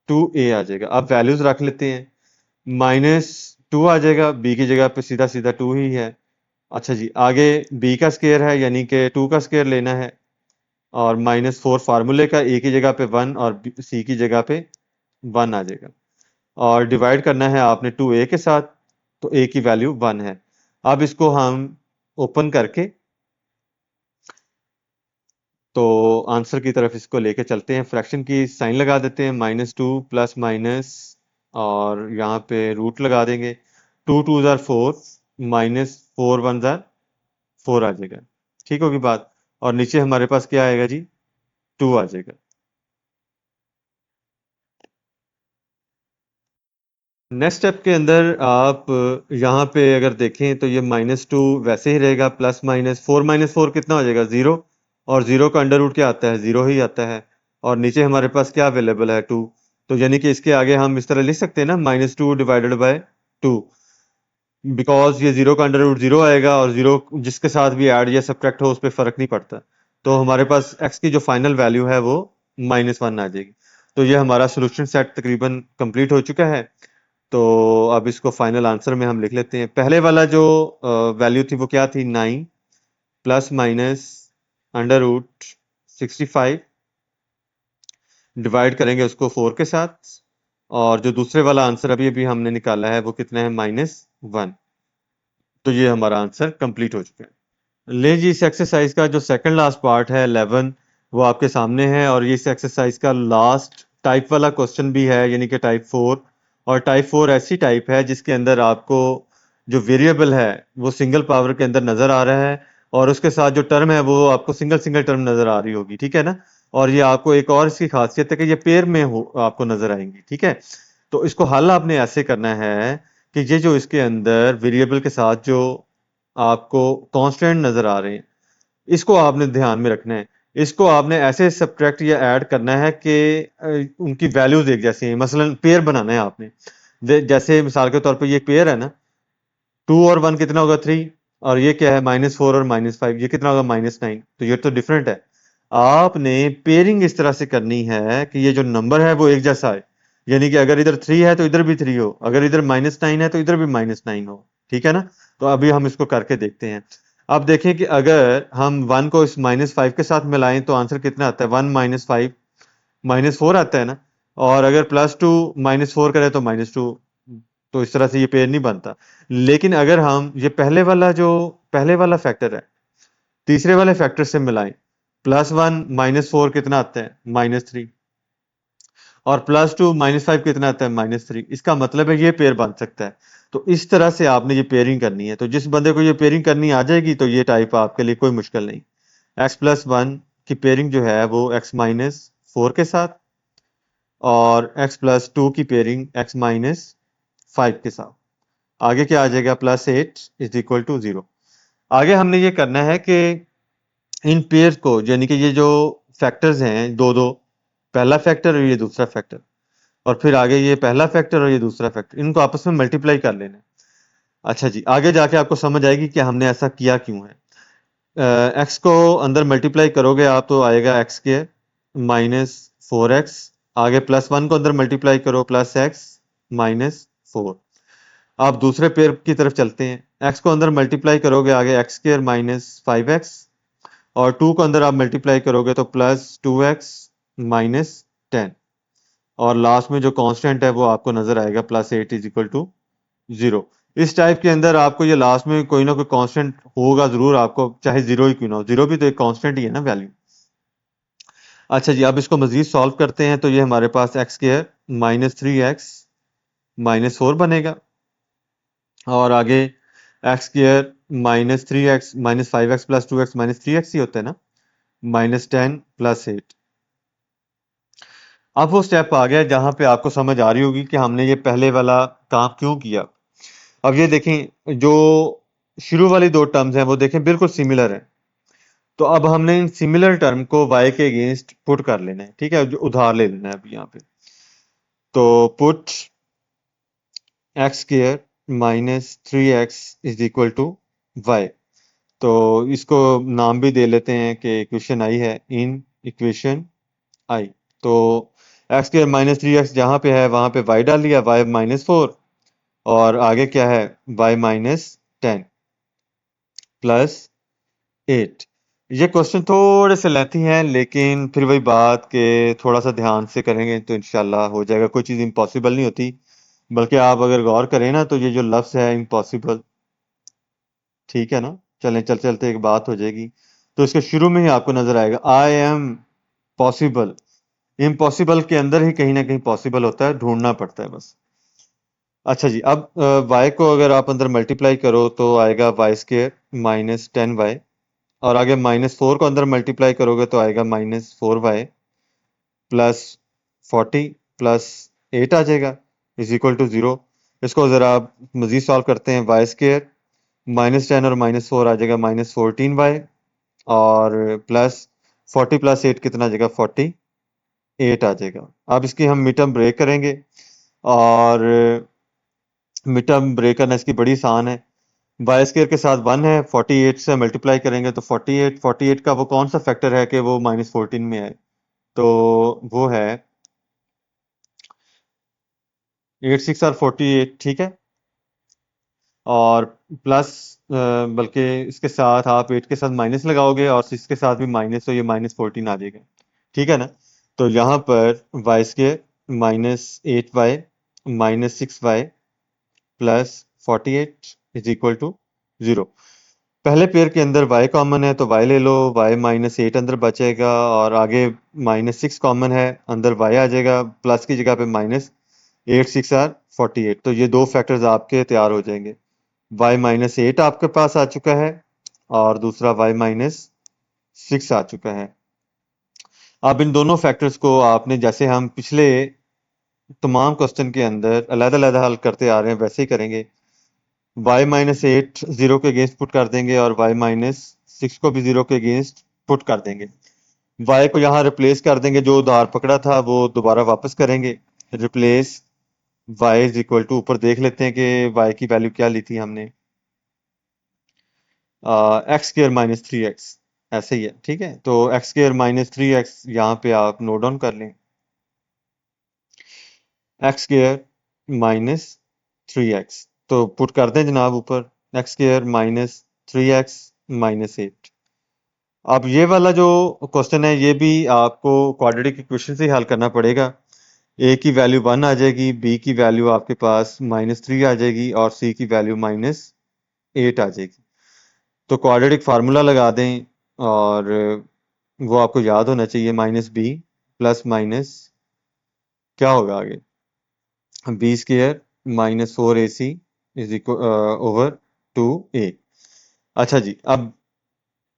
2a आ जाएगा। अब वैल्यूज रख लेते हैं, -2 आ जाएगा, b की जगह पे सीधा सीधा 2 ही है। अच्छा जी, आगे b का स्क्वायर है यानी कि 2 का स्क्वायर लेना है, और -4 फार्मूले का, a की जगह पे 1 और c की जगह पे 1 आ जाएगा, और डिवाइड करना है आपने 2a के साथ, तो a की वैल्यू 1 है। अब इसको हम ओपन करके तो आंसर की तरफ इसको लेके चलते हैं, फ्रैक्शन की साइन लगा देते हैं, -2 प्लस माइनस, और यहाँ पे रूट लगा देंगे, 2 2 ज़ार 4 माइनस 4 1 ज़ार 4 आ जाएगा, ठीक होगी बात। और नीचे हमारे पास क्या आएगा जी, 2 आ जाएगा। नेक्स्ट स्टेप के अंदर आप यहाँ पे अगर देखें तो ये -2 वैसे ही रहेगा, प्लस माइनस 4 -4 कितना हो जाएगा, 0, और 0 का अंडर रूट क्या आता है, 0 ही आता है, और नीचे हमारे पास क्या अवेलेबल है, 2। तो यानी कि इसके आगे हम इस तरह लिख सकते हैं ना, -2 डिवाइडेड बाय 2, बिकॉज ये 0 का अंडर रूट 0 आएगा, और 0 जिसके साथ भी ऐड या सब्ट्रैक्ट हो उस पर फर्क नहीं पड़ता। तो हमारे पास x की जो फाइनल वैल्यू है वो -1 आ जाएगी। तो ये हमारा सोल्यूशन सेट तकरीबन कंप्लीट हो चुका है। तो अब इसको फाइनल आंसर में हम लिख लेते हैं। पहले वाला जो वैल्यू थी वो क्या थी, 9 plus minus under root 65, divide करेंगे उसको 4 के साथ, और जो दूसरे वाला आंसर अभी अभी हमने निकाला है वो कितना है, -1। तो ये हमारा आंसर कंप्लीट हो चुका है। ले जी, इस एक्सरसाइज का जो सेकंड लास्ट पार्ट है 11, वो आपके सामने है, और ये इस एक्सरसाइज का लास्ट टाइप वाला क्वेश्चन भी है, यानी कि टाइप 4। और टाइप 4 ऐसी टाइप है जिसके अंदर आपको जो वेरिएबल है वो सिंगल पावर के अंदर नजर आ रहा है, और उसके साथ जो टर्म है वो आपको सिंगल सिंगल टर्म नजर आ रही होगी, ठीक है ना। और ये आपको एक और इसकी खासियत है कि ये पेयर में हो आपको नजर आएंगी, ठीक है। तो इसको हल आपने ऐसे करना है कि ये जो इसके अंदर वेरिएबल के साथ जो आपको कांस्टेंट नजर आ रहे हैं, इसको आपने ध्यान में रखना है। इसको आपने ऐसे सब्ट्रैक्ट या ऐड करना है कि उनकी वैल्यूज एक जैसी हैं, मसलन पेयर बनाना है आपने। जैसे मिसाल के तौर पे ये पेयर है ना, 2 और 1 कितना होगा, 3, और ये क्या है, -4 और -5, ये कितना होगा, -9। तो ये तो डिफरेंट है। आपने पेयरिंग इस तरह से करनी है कि ये जो नंबर है वो एक जैसा है, यानी कि अगर इधर 3 है तो इधर भी 3 हो, अगर इधर -9 है तो इधर भी -9 हो, ठीक है ना। तो अभी हम इसको करके देखते हैं। अब देखें कि अगर हम 1 को इस -5 के साथ मिलाएं तो आंसर कितना आता है, 1 -5 -4 आता है ना। और अगर +2 -4 करें तो -2, तो इस तरह से ये पेयर नहीं बनता। लेकिन अगर हम ये पहले वाला फैक्टर है तीसरे वाले फैक्टर से मिलाएं, +1 -4 कितना आता है, -3, और +2 -5 कितना आता है, -3। इसका मतलब है ये पेयर बन सकता है। तो इस तरह से आपने ये पेयरिंग करनी है। तो जिस बंदे को ये पेयरिंग करनी आ जाएगी तो ये टाइप आपके लिए कोई मुश्किल नहीं। x + 1 की पेयरिंग जो है वो x - 4 के साथ, और x प्लस 2 की पेयरिंग x माइनस 5 के साथ। आगे क्या आ जाएगा, प्लस 8 इज इक्वल टू 0। आगे हमने ये करना है कि इन पेयर को, यानी कि ये जो फैक्टर्स हैं दो दो, पहला फैक्टर और ये दूसरा फैक्टर, और फिर आगे ये पहला फैक्टर और ये दूसरा फैक्टर, इनको आपस में मल्टीप्लाई कर लेना है। अच्छा जी, आगे जाके आपको समझ आएगी कि हमने ऐसा किया क्यों है। एक्स को अंदर मल्टीप्लाई करोगे आप तो आएगा एक्स के माइनस 4x। आगे प्लस 1 को अंदर मल्टीप्लाई करो, प्लस x माइनस 4। आप दूसरे पेयर की तरफ चलते हैं, x को अंदर मल्टीप्लाई करोगे आगे एक्स स्क्र माइनस 5x, और 2 को अंदर आप मल्टीप्लाई करोगे तो प्लस 2x माइनस 10, और लास्ट में जो कांस्टेंट है वो आपको नजर आएगा प्लस 8 इज इक्वल टू 0। इस टाइप के अंदर आपको ये लास्ट में कोई ना कोई कांस्टेंट होगा जरूर, आपको चाहे जीरो ही क्यों ना हो, जीरो भी तो एक कांस्टेंट ही है ना वैल्यू। अच्छा जी, अब इसको मजीद सॉल्व करते हैं तो ये हमारे पास x square minus 3x minus 4 बनेगा, और आगे x square minus 3x minus 5x plus 2x minus 3x ही होता है ना, माइनस 10 प्लस 8। अब वो स्टेप आ गया जहां पे आपको समझ आ रही होगी कि हमने ये पहले वाला काम क्यों किया। अब ये देखें, जो शुरू वाली दो टर्म्स हैं वो देखें बिल्कुल सिमिलर है, तो अब हमने इन सिमिलर टर्म को y के अगेंस्ट पुट कर लेना है, ठीक है, जो उधार ले लेना है अभी यहाँ पे। तो put x square minus 3x is equal to y. तो इसको नाम भी दे लेते हैं कि इक्वेशन आई है, इन इक्वेशन आई। तो एक्स स्क्र माइनस 3x जहाँ पे है वहां पे y डाल लिया, y माइनस 4, और आगे क्या है, y माइनस 10 प्लस 8। ये क्वेश्चन थोड़े से लेंथी हैं, लेकिन फिर वही बात कि थोड़ा सा ध्यान से करेंगे तो इंशाल्लाह हो जाएगा। कोई चीज़ इम्पॉसिबल नहीं होती, बल्कि आप अगर गौर करें ना तो ये जो लफ्ज़ है इम्पॉसिबल, ठीक है ना, चलें चलते चलते एक बात हो जाएगी। तो इसके शुरू में ही आपको नजर आएगा आई एम पॉसिबल। इम्पॉसिबल के अंदर ही कहीं ना कहीं पॉसिबल होता है, ढूंढना पड़ता है बस। अच्छा जी, अब y को अगर आप अंदर मल्टीप्लाई करो तो आएगा वाई स्क्र माइनस 10y, और आगे माइनस 4 को अंदर मल्टीप्लाई करोगे तो आएगा माइनस 4y प्लस 40 प्लस 8 आ जाएगा इज इक्वल टू 0। इसको ज़रा आप मजीद सॉल्व करते हैं, वाई स्क्र माइनस 10 और माइनस 4 आ जाएगा माइनस 14y, और प्लस 40 प्लस 8 कितना आ जाएगा, 48 आ जाएगा। अब इसकी हम मिड टर्म ब्रेक करेंगे, और मिड टर्म ब्रेक करना इसकी बड़ी आसान है। वाई स्क्र के साथ 1 है, 48 से मल्टीप्लाई करेंगे तो 48 का वो कौन सा फैक्टर है कि वो माइनस 14 में है, तो वो है 8 6 आर 48, ठीक है। और प्लस बल्कि इसके साथ आप 8 के साथ माइनस लगाओगे और 6 के साथ भी माइनस, तो ये माइनस 14 आ जाएगा, ठीक है ना। तो यहाँ पर y square minus 8y minus 6y plus 48 is equal to 0। पहले पेयर के अंदर y कॉमन है तो y ले लो, y माइनस 8 अंदर बचेगा, और आगे माइनस 6 कॉमन है, अंदर y आ जाएगा, प्लस की जगह पे माइनस 8 6 आर 48, तो ये दो फैक्टर्स आपके तैयार हो जाएंगे। y माइनस 8 आपके पास आ चुका है, और दूसरा y माइनस 6 आ चुका है। अब इन दोनों फैक्टर्स को आपने, जैसे हम पिछले तमाम क्वेश्चन के अंदर अलग-अलग हल करते आ रहे हैं, वैसे ही करेंगे। y माइनस 8 जीरो के अगेंस्ट पुट कर देंगे, और y माइनस 6 को भी जीरो के अगेंस्ट पुट कर देंगे। y को यहाँ रिप्लेस कर देंगे, जो उधार पकड़ा था वो दोबारा वापस करेंगे। Replace y is equal to, ऊपर देख लेते हैं कि y की वैल्यू क्या ली थी हमने, एक्स स्क्र माइनस 3x, ऐसे ही है, ठीक है। तो एक्स स्क्र माइनस 3x यहाँ पे आप नोट डाउन कर लें, एक्स स्क्र माइनस 3x, तो पुट कर दें जनाब ऊपर, x square minus 3x minus 8। अब ये वाला जो क्वेश्चन है ये भी आपको क्वाड्रेटिक इक्वेशन से ही हल करना पड़ेगा। ए की वैल्यू 1 आ जाएगी, बी की वैल्यू आपके पास माइनस 3 आ जाएगी, और सी की वैल्यू माइनस 8 आ जाएगी। तो क्वाड्रेटिक फार्मूला लगा दें, और वो आपको याद होना चाहिए, माइनस बी प्लस माइनस क्या होगा आगे, b square minus 4ac is equal to 2a। अच्छा जी, अब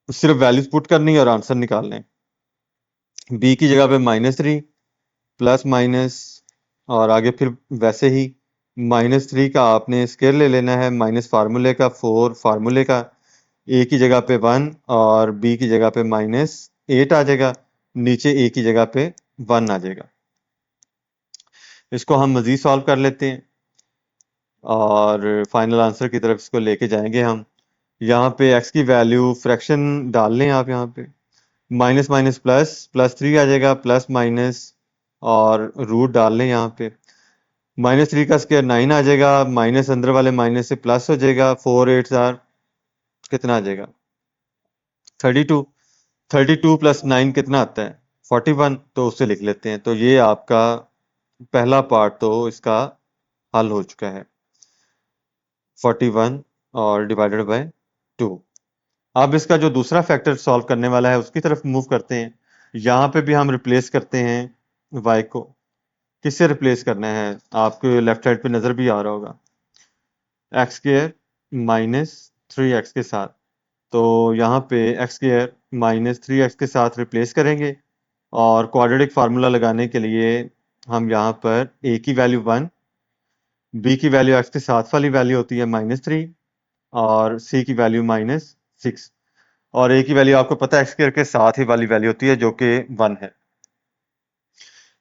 सिर्फ वैल्यूज पुट करनी है और आंसर निकालना है। बी की जगह पे माइनस 3, प्लस माइनस और आगे फिर वैसे ही -3 का आपने स्क्वायर ले लेना है माइनस फार्मूले का 4 फार्मूले का ए की जगह पे 1 और बी की जगह पे -8 आ जाएगा नीचे ए की जगह पे 1 आ जाएगा। इसको हम मजीद सॉल्व कर लेते हैं और फाइनल आंसर की तरफ इसको लेके जाएंगे हम। यहाँ पे x की वैल्यू फ्रैक्शन डाल लें आप यहाँ पे माइनस माइनस प्लस +3 आ जाएगा प्लस माइनस और रूट डाल लें यहाँ पे -3 का स्क्वायर 9 आ जाएगा माइनस अंदर वाले माइनस से प्लस हो जाएगा 4 8 कितना आ जाएगा 32 32 + 9 कितना आता है 41 तो उससे लिख लेते हैं। तो ये आपका पहला पार्ट तो इसका हल हो चुका है 41 और डिवाइडेड बाय 2। अब इसका जो दूसरा फैक्टर सॉल्व करने वाला है उसकी तरफ मूव करते हैं। यहाँ पे भी हम रिप्लेस करते हैं y को। किससे रिप्लेस करना है आपके लेफ्ट साइड पे नजर भी आ रहा होगा x² - 3x के साथ। तो यहाँ पे x² - 3x के साथ रिप्लेस करेंगे और क्वाड्रेटिक फार्मूला लगाने के लिए हम यहाँ पर a की वैल्यू 1 b की वैल्यू x के साथ वाली वैल्यू होती है -3 और c की वैल्यू -6 और a की वैल्यू आपको पता है x² के साथ ही वाली वैल्यू होती है जो कि 1 है।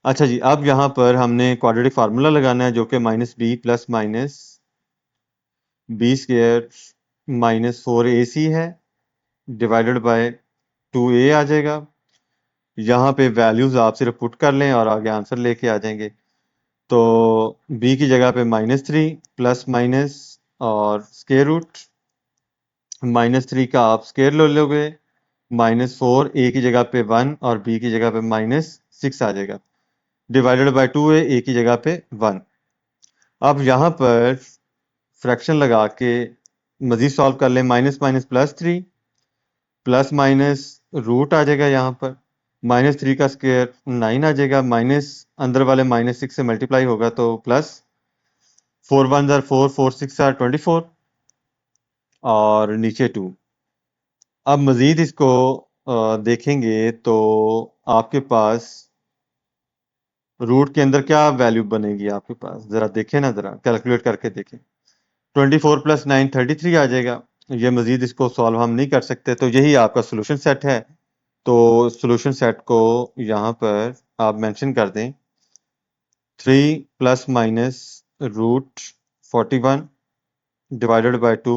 अच्छा जी अब यहाँ पर हमने क्वाड्रेटिक फार्मूला लगाना है जो कि -b + -b² - 4ac है डिवाइडेड बाय 2a आ जाएगा। यहाँ पे वैल्यूज आप सिर्फ पुट कर लें और आगे आंसर लेके आ जाएंगे। तो b की जगह पे -3 प्लस माइनस और स्क्वायर रूट -3 का आप स्क्वायर ले लोगे -4 a की जगह पे 1 और b की जगह पे -6 आ जाएगा डिवाइडेड बाय 2a a की जगह पे 1। अब यहाँ पर फ्रैक्शन लगा के मजीद सॉल्व कर लें -3 प्लस माइनस रूट आ जाएगा यहाँ पर -3 का स्क्वायर 9 आ जाएगा माइनस अंदर वाले -6 से मल्टीप्लाई होगा तो प्लस 4 1 4 4 6 24 और नीचे 2। अब मजीद इसको देखेंगे तो आपके पास रूट के अंदर क्या वैल्यू बनेगी आपके पास जरा देखें ना जरा कैलकुलेट करके देखें 24 + 9 33 आ जाएगा। ये मजीद इसको सॉल्व हम नहीं कर सकते तो यही आपका सोल्यूशन सेट है। तो सोल्यूशन सेट को यहाँ पर आप मेंशन कर दें 3 ± √41 डिवाइडेड बाय 2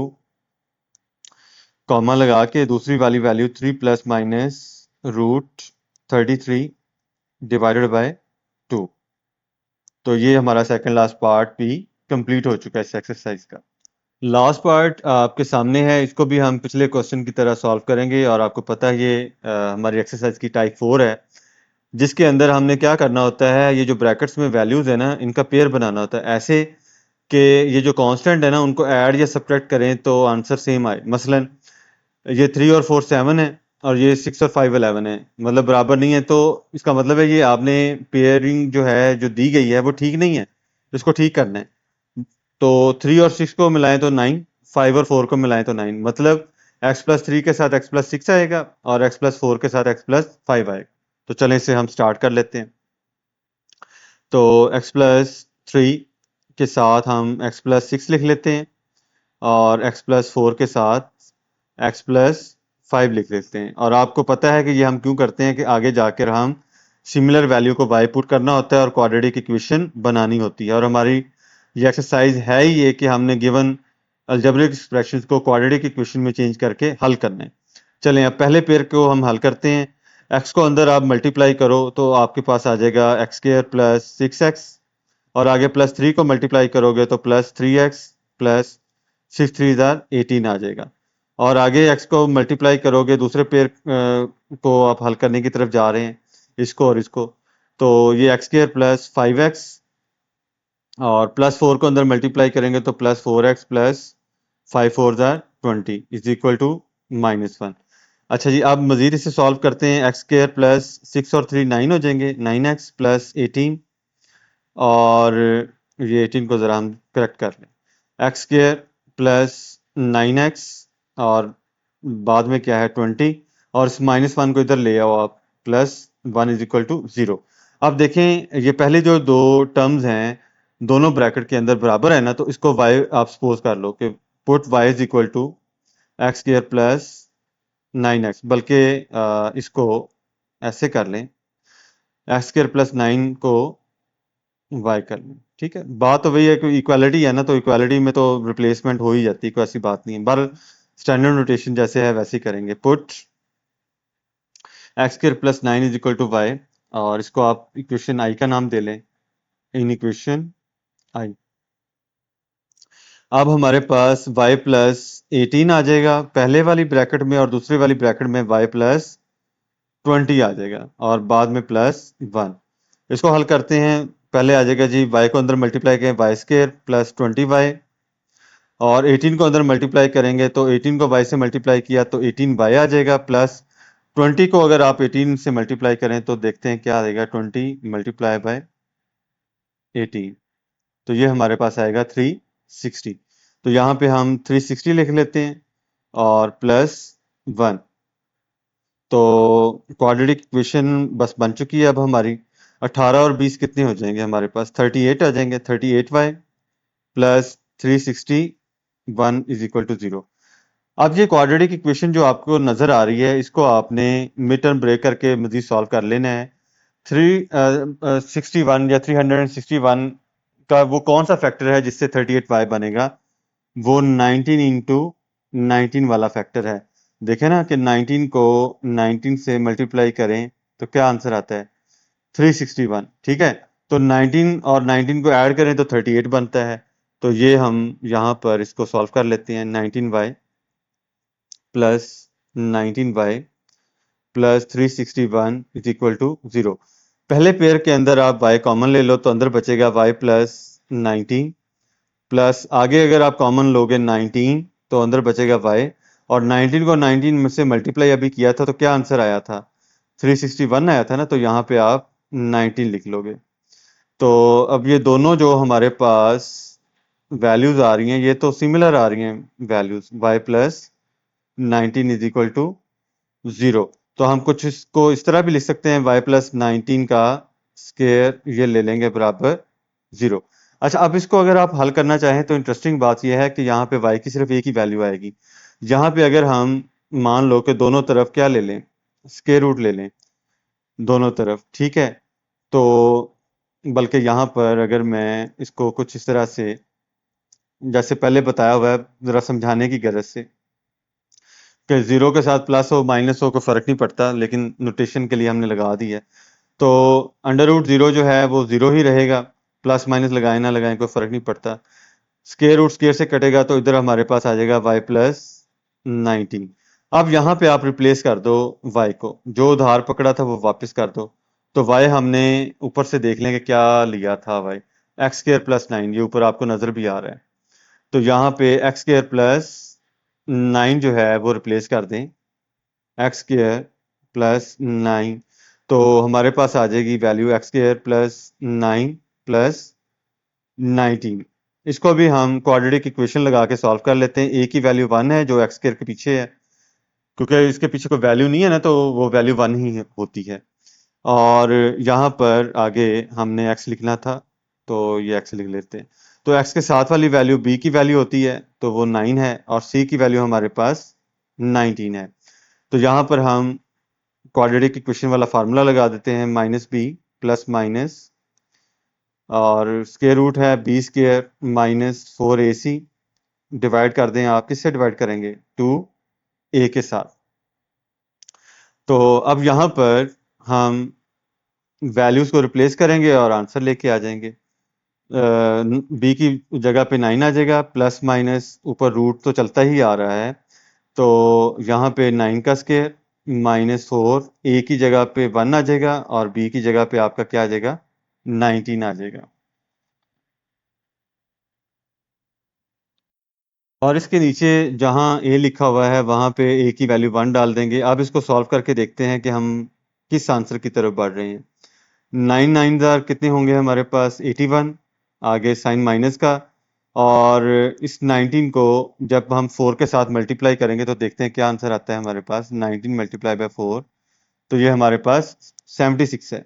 कॉमा लगा के दूसरी वाली वैल्यू 3 ± √33 डिवाइडेड बाय 2। तो ये हमारा सेकंड लास्ट पार्ट भी कंप्लीट हो चुका है इस एक्सरसाइज का। लास्ट पार्ट आपके सामने है इसको भी हम पिछले क्वेश्चन की तरह सॉल्व करेंगे और आपको पता है ये हमारी एक्सरसाइज की टाइप 4 है जिसके अंदर हमने क्या करना होता है ये जो ब्रैकेट्स में वैल्यूज है ना इनका पेयर बनाना होता है ऐसे कि ये जो कांस्टेंट है ना उनको ऐड या सब्ट्रैक्ट करें तो आंसर सेम आए। मसलन ये 3 और 4 7 है और ये 6 और 5 11 है मतलब बराबर नहीं है तो इसका मतलब है ये आपने पेयरिंग जो है जो दी गई है वो ठीक नहीं है इसको ठीक करना है। तो 3 और 6 को मिलाएं तो 9 5 और 4 को मिलाएं तो 9 मतलब x+3 के साथ x+6 आएगा और x+4 के साथ x+5 आएगा। तो चलें इसे हम स्टार्ट कर लेते हैं। तो x+3 के साथ हम x+6 लिख लेते हैं और x+4 के साथ x+5 लिख लेते हैं। और आपको पता है कि ये हम क्यों करते हैं कि आगे जाकर हम सिमिलर वैल्यू को बाय पुट करना होता है और क्वाड्रेटिक इक्वेशन बनानी होती है और हमारी ये एक्सरसाइज है ही ये कि हमने गिवन अलजेब्रिक एक्सप्रेशंस को क्वाड्रेटिक इक्वेशन में चेंज करके हल करना है। चलें अब पहले पेयर को हम हल करते हैं। x को अंदर आप मल्टीप्लाई करो तो आपके पास आ जाएगा x² + 6x और आगे +3 को मल्टीप्लाई करोगे तो +3x + 6 3 18 आ जाएगा और आगे x को मल्टीप्लाई करोगे दूसरे पेयर को आप हल करने की तरफ जा रहे हैं इसको और इसको तो ये x² + 5x और +4 को अंदर मल्टीप्लाई करेंगे तो +4x + 5 4 20 = -1। अच्छा जी अब मजीद इसे सॉल्व करते हैं x² + 6 और 3 9 हो जाएंगे 9x + 18 और ये 18 को ज़रा हम करेक्ट कर लें x² + 9x और बाद में क्या है 20 और इस -1 को इधर ले आओ आप +1 = 0। अब देखें ये पहले जो दो टर्म्स हैं दोनों ब्रैकेट के अंदर बराबर है ना, तो इसको y आप सपोज कर लो कि put y is equal to x square plus 9x, बल्कि इसको ऐसे कर लें, एक्स स्क्वायर प्लस 9 को y कर लें। ठीक है, बात तो वही है कि इक्वालिटी है ना, तो इक्वालिटी में तो रिप्लेसमेंट हो ही जाती है, कोई ऐसी बात नहीं है। पर स्टैंडर्ड नोटेशन जैसे है वैसे ही करेंगे, put x square plus 9 is equal to y, और इसको आप इक्वेशन आई का नाम दे लें, इन इक्वेशन आई। अब हमारे पास y प्लस 18 आ जाएगा पहले वाली ब्रैकेट में, और दूसरी वाली ब्रैकेट में y प्लस 20 आ जाएगा, और बाद में प्लस 1। इसको हल करते हैं, पहले आ जाएगा जी y को अंदर मल्टीप्लाई करें वाई स्क्वायर प्लस 20y, और 18 को अंदर मल्टीप्लाई करेंगे तो 18 को y से मल्टीप्लाई किया तो 18y आ जाएगा, प्लस 20 को अगर आप 18 से मल्टीप्लाई करें तो देखते हैं क्या आएगा, 20 मल्टीप्लाई बाय 18, तो ये हमारे पास आएगा 360। तो यहाँ पे हम 360 लिख लेते हैं और प्लस 1। तो क्वाड्रेटिक इक्वेशन बस बन चुकी है अब हमारी। 18 और 20 कितने हो जाएंगे हमारे पास, 38 आ जाएंगे। 38y plus 361 is equal to 0। अब ये क्वाड्रेटिक इक्वेशन जो आपको नजर आ रही है, इसको आपने मिड टर्म ब्रेक करके मजीद सॉल्व कर लेना है। 361 या 361 का वो कौन सा फैक्टर है जिससे 38y बनेगा, वो 19 इंटू 19 वाला फैक्टर है। देखें ना कि 19 को 19 से मल्टीप्लाई करें तो क्या आंसर आता है, 361। ठीक है, तो 19 और 19 को ऐड करें तो 38 बनता है। तो ये हम यहाँ पर इसको सॉल्व कर लेते हैं, 19y plus 19y plus 361 is equal to 0। पहले पेयर के अंदर आप y कॉमन ले लो तो अंदर बचेगा y प्लस 19, प्लस आगे अगर आप कॉमन लोगे 19 तो अंदर बचेगा y, और 19 को 19 में से मल्टीप्लाई अभी किया था तो क्या आंसर आया था, 361 आया था ना, तो यहाँ पे आप 19 लिख लोगे। तो अब ये दोनों जो हमारे पास वैल्यूज आ रही हैं ये तो सिमिलर आ रही हैं values, y plus 19 is equal to 0। तो हम कुछ इसको इस तरह भी लिख सकते हैं, y प्लस 19 का स्क्वायर ये ले लेंगे बराबर 0। अच्छा, अब इसको अगर आप हल करना चाहें तो इंटरेस्टिंग बात यह है कि यहाँ पे y की सिर्फ एक ही वैल्यू आएगी। यहाँ पे अगर हम मान लो कि दोनों तरफ क्या ले लें, स्क्वायर रूट ले लें दोनों तरफ, ठीक है, तो बल्कि यहाँ पर अगर मैं इसको कुछ इस तरह से जैसे पहले बताया हुआ है जरा समझाने की गरज से, कि जीरो के साथ प्लस हो माइनस हो कोई फर्क नहीं पड़ता, लेकिन नोटेशन के लिए हमने लगा दी है। तो अंडर रूट जीरो जो है वो जीरो ही रहेगा, प्लस माइनस लगाए ना लगाए कोई फर्क नहीं पड़ता। स्केयर रूट स्केयर से कटेगा तो इधर हमारे पास आ जाएगा y प्लस 19। अब यहाँ पे आप रिप्लेस कर दो y को, जो उधार पकड़ा था वो वापस कर दो। तो y हमने ऊपर से देख लेंगे क्या लिया था, y एक्स स्केयर प्लस 9, ये ऊपर आपको नजर भी आ रहा है। तो यहाँ पे एक्स स्केयर प्लस 9 जो है वो रिप्लेस कर दें, एक्स स्केयर प्लस 9, तो हमारे पास आ जाएगी value x square plus 9 plus 19। इसको भी हम क्वाड्रेटिक इक्वेशन लगा के सॉल्व कर लेते हैं। ए की वैल्यू 1 है जो एक्स स्क्वायर के पीछे है, क्योंकि इसके पीछे कोई वैल्यू नहीं है ना, तो वो वैल्यू 1 ही होती है। और यहाँ पर आगे हमने एक्स लिखना था तो ये एक्स लिख लेते हैं। तो एक्स के साथ वाली वैल्यू बी की वैल्यू होती है तो वो 9 है, और सी की वैल्यू हमारे पास 19 है। तो यहाँ पर हम क्वाड्रेटिक इक्वेशन वाला फार्मूला लगा देते हैं, माइनस बी प्लस माइनस, और स्क्वायर रूट है b square minus 4ac, divide कर दें, आप किससे डिवाइड करेंगे, 2a के साथ। तो अब यहाँ पर हम वैल्यूज को रिप्लेस करेंगे और आंसर लेके आ जाएंगे। बी की जगह पे 9 आ जाएगा, प्लस माइनस ऊपर रूट तो चलता ही आ रहा है, तो यहाँ पे 9 का स्क्वायर माइनस 4, ए की जगह पे 1 आ जाएगा और बी की जगह पे आपका क्या आ जाएगा, 19 आ जाएगा। और इसके नीचे जहाँ ए लिखा हुआ है वहाँ पे ए की वैल्यू 1 डाल देंगे। अब इसको सॉल्व करके देखते हैं कि हम किस आंसर की तरफ बढ़ रहे हैं। 9 9 कितने होंगे हमारे पास, 81, आगे साइन माइनस का, और इस 19 को जब हम 4 के साथ मल्टीप्लाई करेंगे तो देखते हैं क्या आंसर आता है हमारे पास, 19 मल्टीप्लाई बाय 4, तो ये हमारे पास 76 है।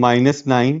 -9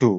2۔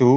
2